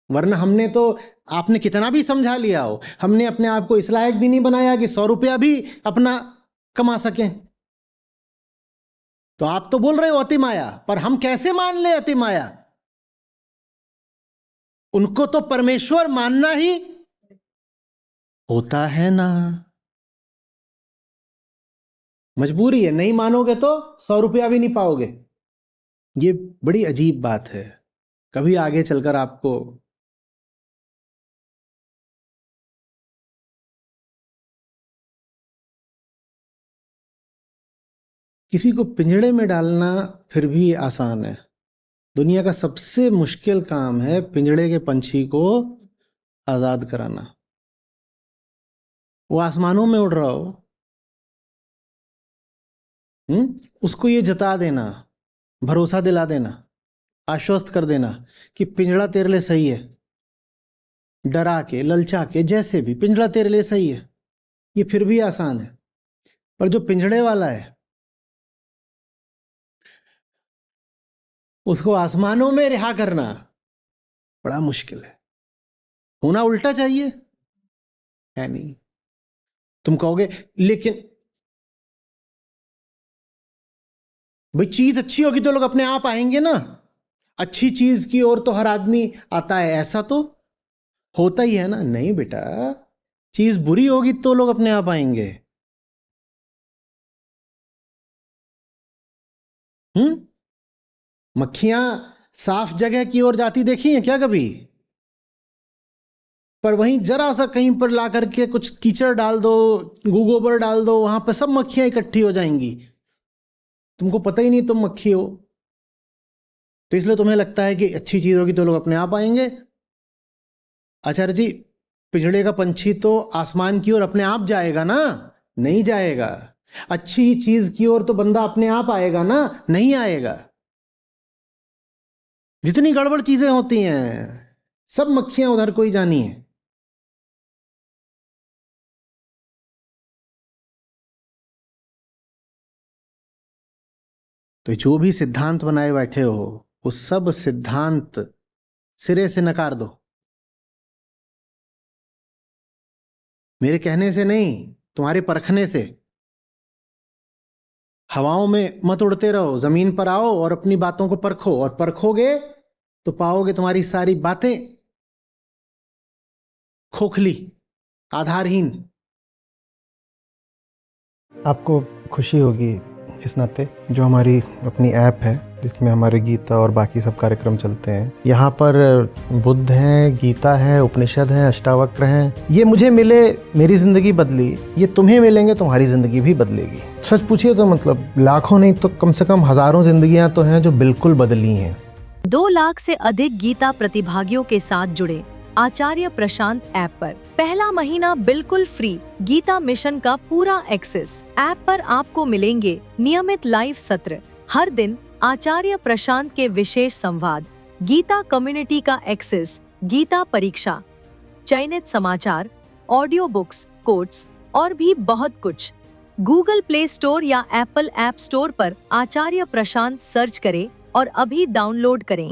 वरना हमने तो, आपने कितना भी समझा लिया हो, हमने अपने आप को इस लायक भी नहीं बनाया कि 100 रुपया भी अपना कमा सकें। तो आप तो बोल रहे हो अति माया, पर हम कैसे मान ले अति माया। उनको तो परमेश्वर मानना ही होता है ना। मजबूरी है, नहीं मानोगे तो 100 रुपया भी नहीं पाओगे। ये बड़ी अजीब बात है। कभी आगे चलकर आपको किसी को पिंजड़े में डालना फिर भी आसान है। दुनिया का सबसे मुश्किल काम है पिंजड़े के पंछी को आजाद कराना। वो आसमानों में उड़ रहा हो, उसको ये जता देना, भरोसा दिला देना, आश्वस्त कर देना कि पिंजड़ा तेरे लिए सही है, डरा के, ललचा के, जैसे भी, पिंजड़ा तेरे लिए सही है, ये फिर भी आसान है। पर जो पिंजड़े वाला है, उसको आसमानों में रिहा करना बड़ा मुश्किल है। होना उल्टा चाहिए, है नहीं। तुम कहोगे लेकिन भाई चीज अच्छी होगी तो लोग अपने आप आएंगे ना। अच्छी चीज की ओर तो हर आदमी आता है, ऐसा तो होता ही है ना। नहीं बेटा, चीज बुरी होगी तो लोग अपने आप आएंगे। मक्खियां साफ जगह की ओर जाती देखी हैं क्या कभी? पर वहीं जरा सा कहीं पर ला करके कुछ कीचड़ डाल दो, गोबर डाल दो, वहां पर सब मक्खियां इकट्ठी हो जाएंगी। तुमको पता ही नहीं तुम मक्खी हो, तो इसलिए तुम्हें लगता है कि अच्छी चीज होगी तो लोग अपने आप आएंगे। आचार्य जी, पिंजड़े का पंछी तो आसमान की ओर अपने आप जाएगा ना? नहीं जाएगा। अच्छी चीज की ओर तो बंदा अपने आप आएगा ना, नहीं आएगा। जितनी गड़बड़ चीजें होती हैं सब मक्खियां उधर कोई जानी है। तो जो भी सिद्धांत बनाए बैठे हो वो सब सिद्धांत सिरे से नकार दो। मेरे कहने से नहीं, तुम्हारे परखने से। हवाओं में मत उड़ते रहो, जमीन पर आओ और अपनी बातों को परखो, और परखोगे तो पाओगे तुम्हारी सारी बातें खोखली, आधारहीन। आपको खुशी होगी इस नाते, जो हमारी अपनी ऐप है जिसमें हमारे गीता और बाकी सब कार्यक्रम चलते हैं, यहाँ पर बुद्ध हैं, गीता है, उपनिषद है, अष्टावक्र हैं। ये मुझे मिले, मेरी ज़िंदगी बदली, ये तुम्हें मिलेंगे, तुम्हारी ज़िंदगी भी बदलेगी। सच पूछिए तो मतलब लाखों नहीं तो कम से कम हज़ारों ज़िंदगियाँ तो हैं जो बिल्कुल बदली हैं। 2 लाख से अधिक गीता प्रतिभागियों के साथ जुड़े आचार्य प्रशांत ऐप पर पहला महीना बिल्कुल फ्री। गीता मिशन का पूरा एक्सेस। ऐप पर आपको मिलेंगे नियमित लाइव सत्र, हर दिन आचार्य प्रशांत के विशेष संवाद, गीता कम्युनिटी का एक्सेस, गीता परीक्षा, चयनित समाचार, ऑडियो बुक्स, कोट्स और भी बहुत कुछ। गूगल प्ले स्टोर या एप्पल ऐप स्टोर पर आचार्य प्रशांत सर्च करें और अभी डाउनलोड करें।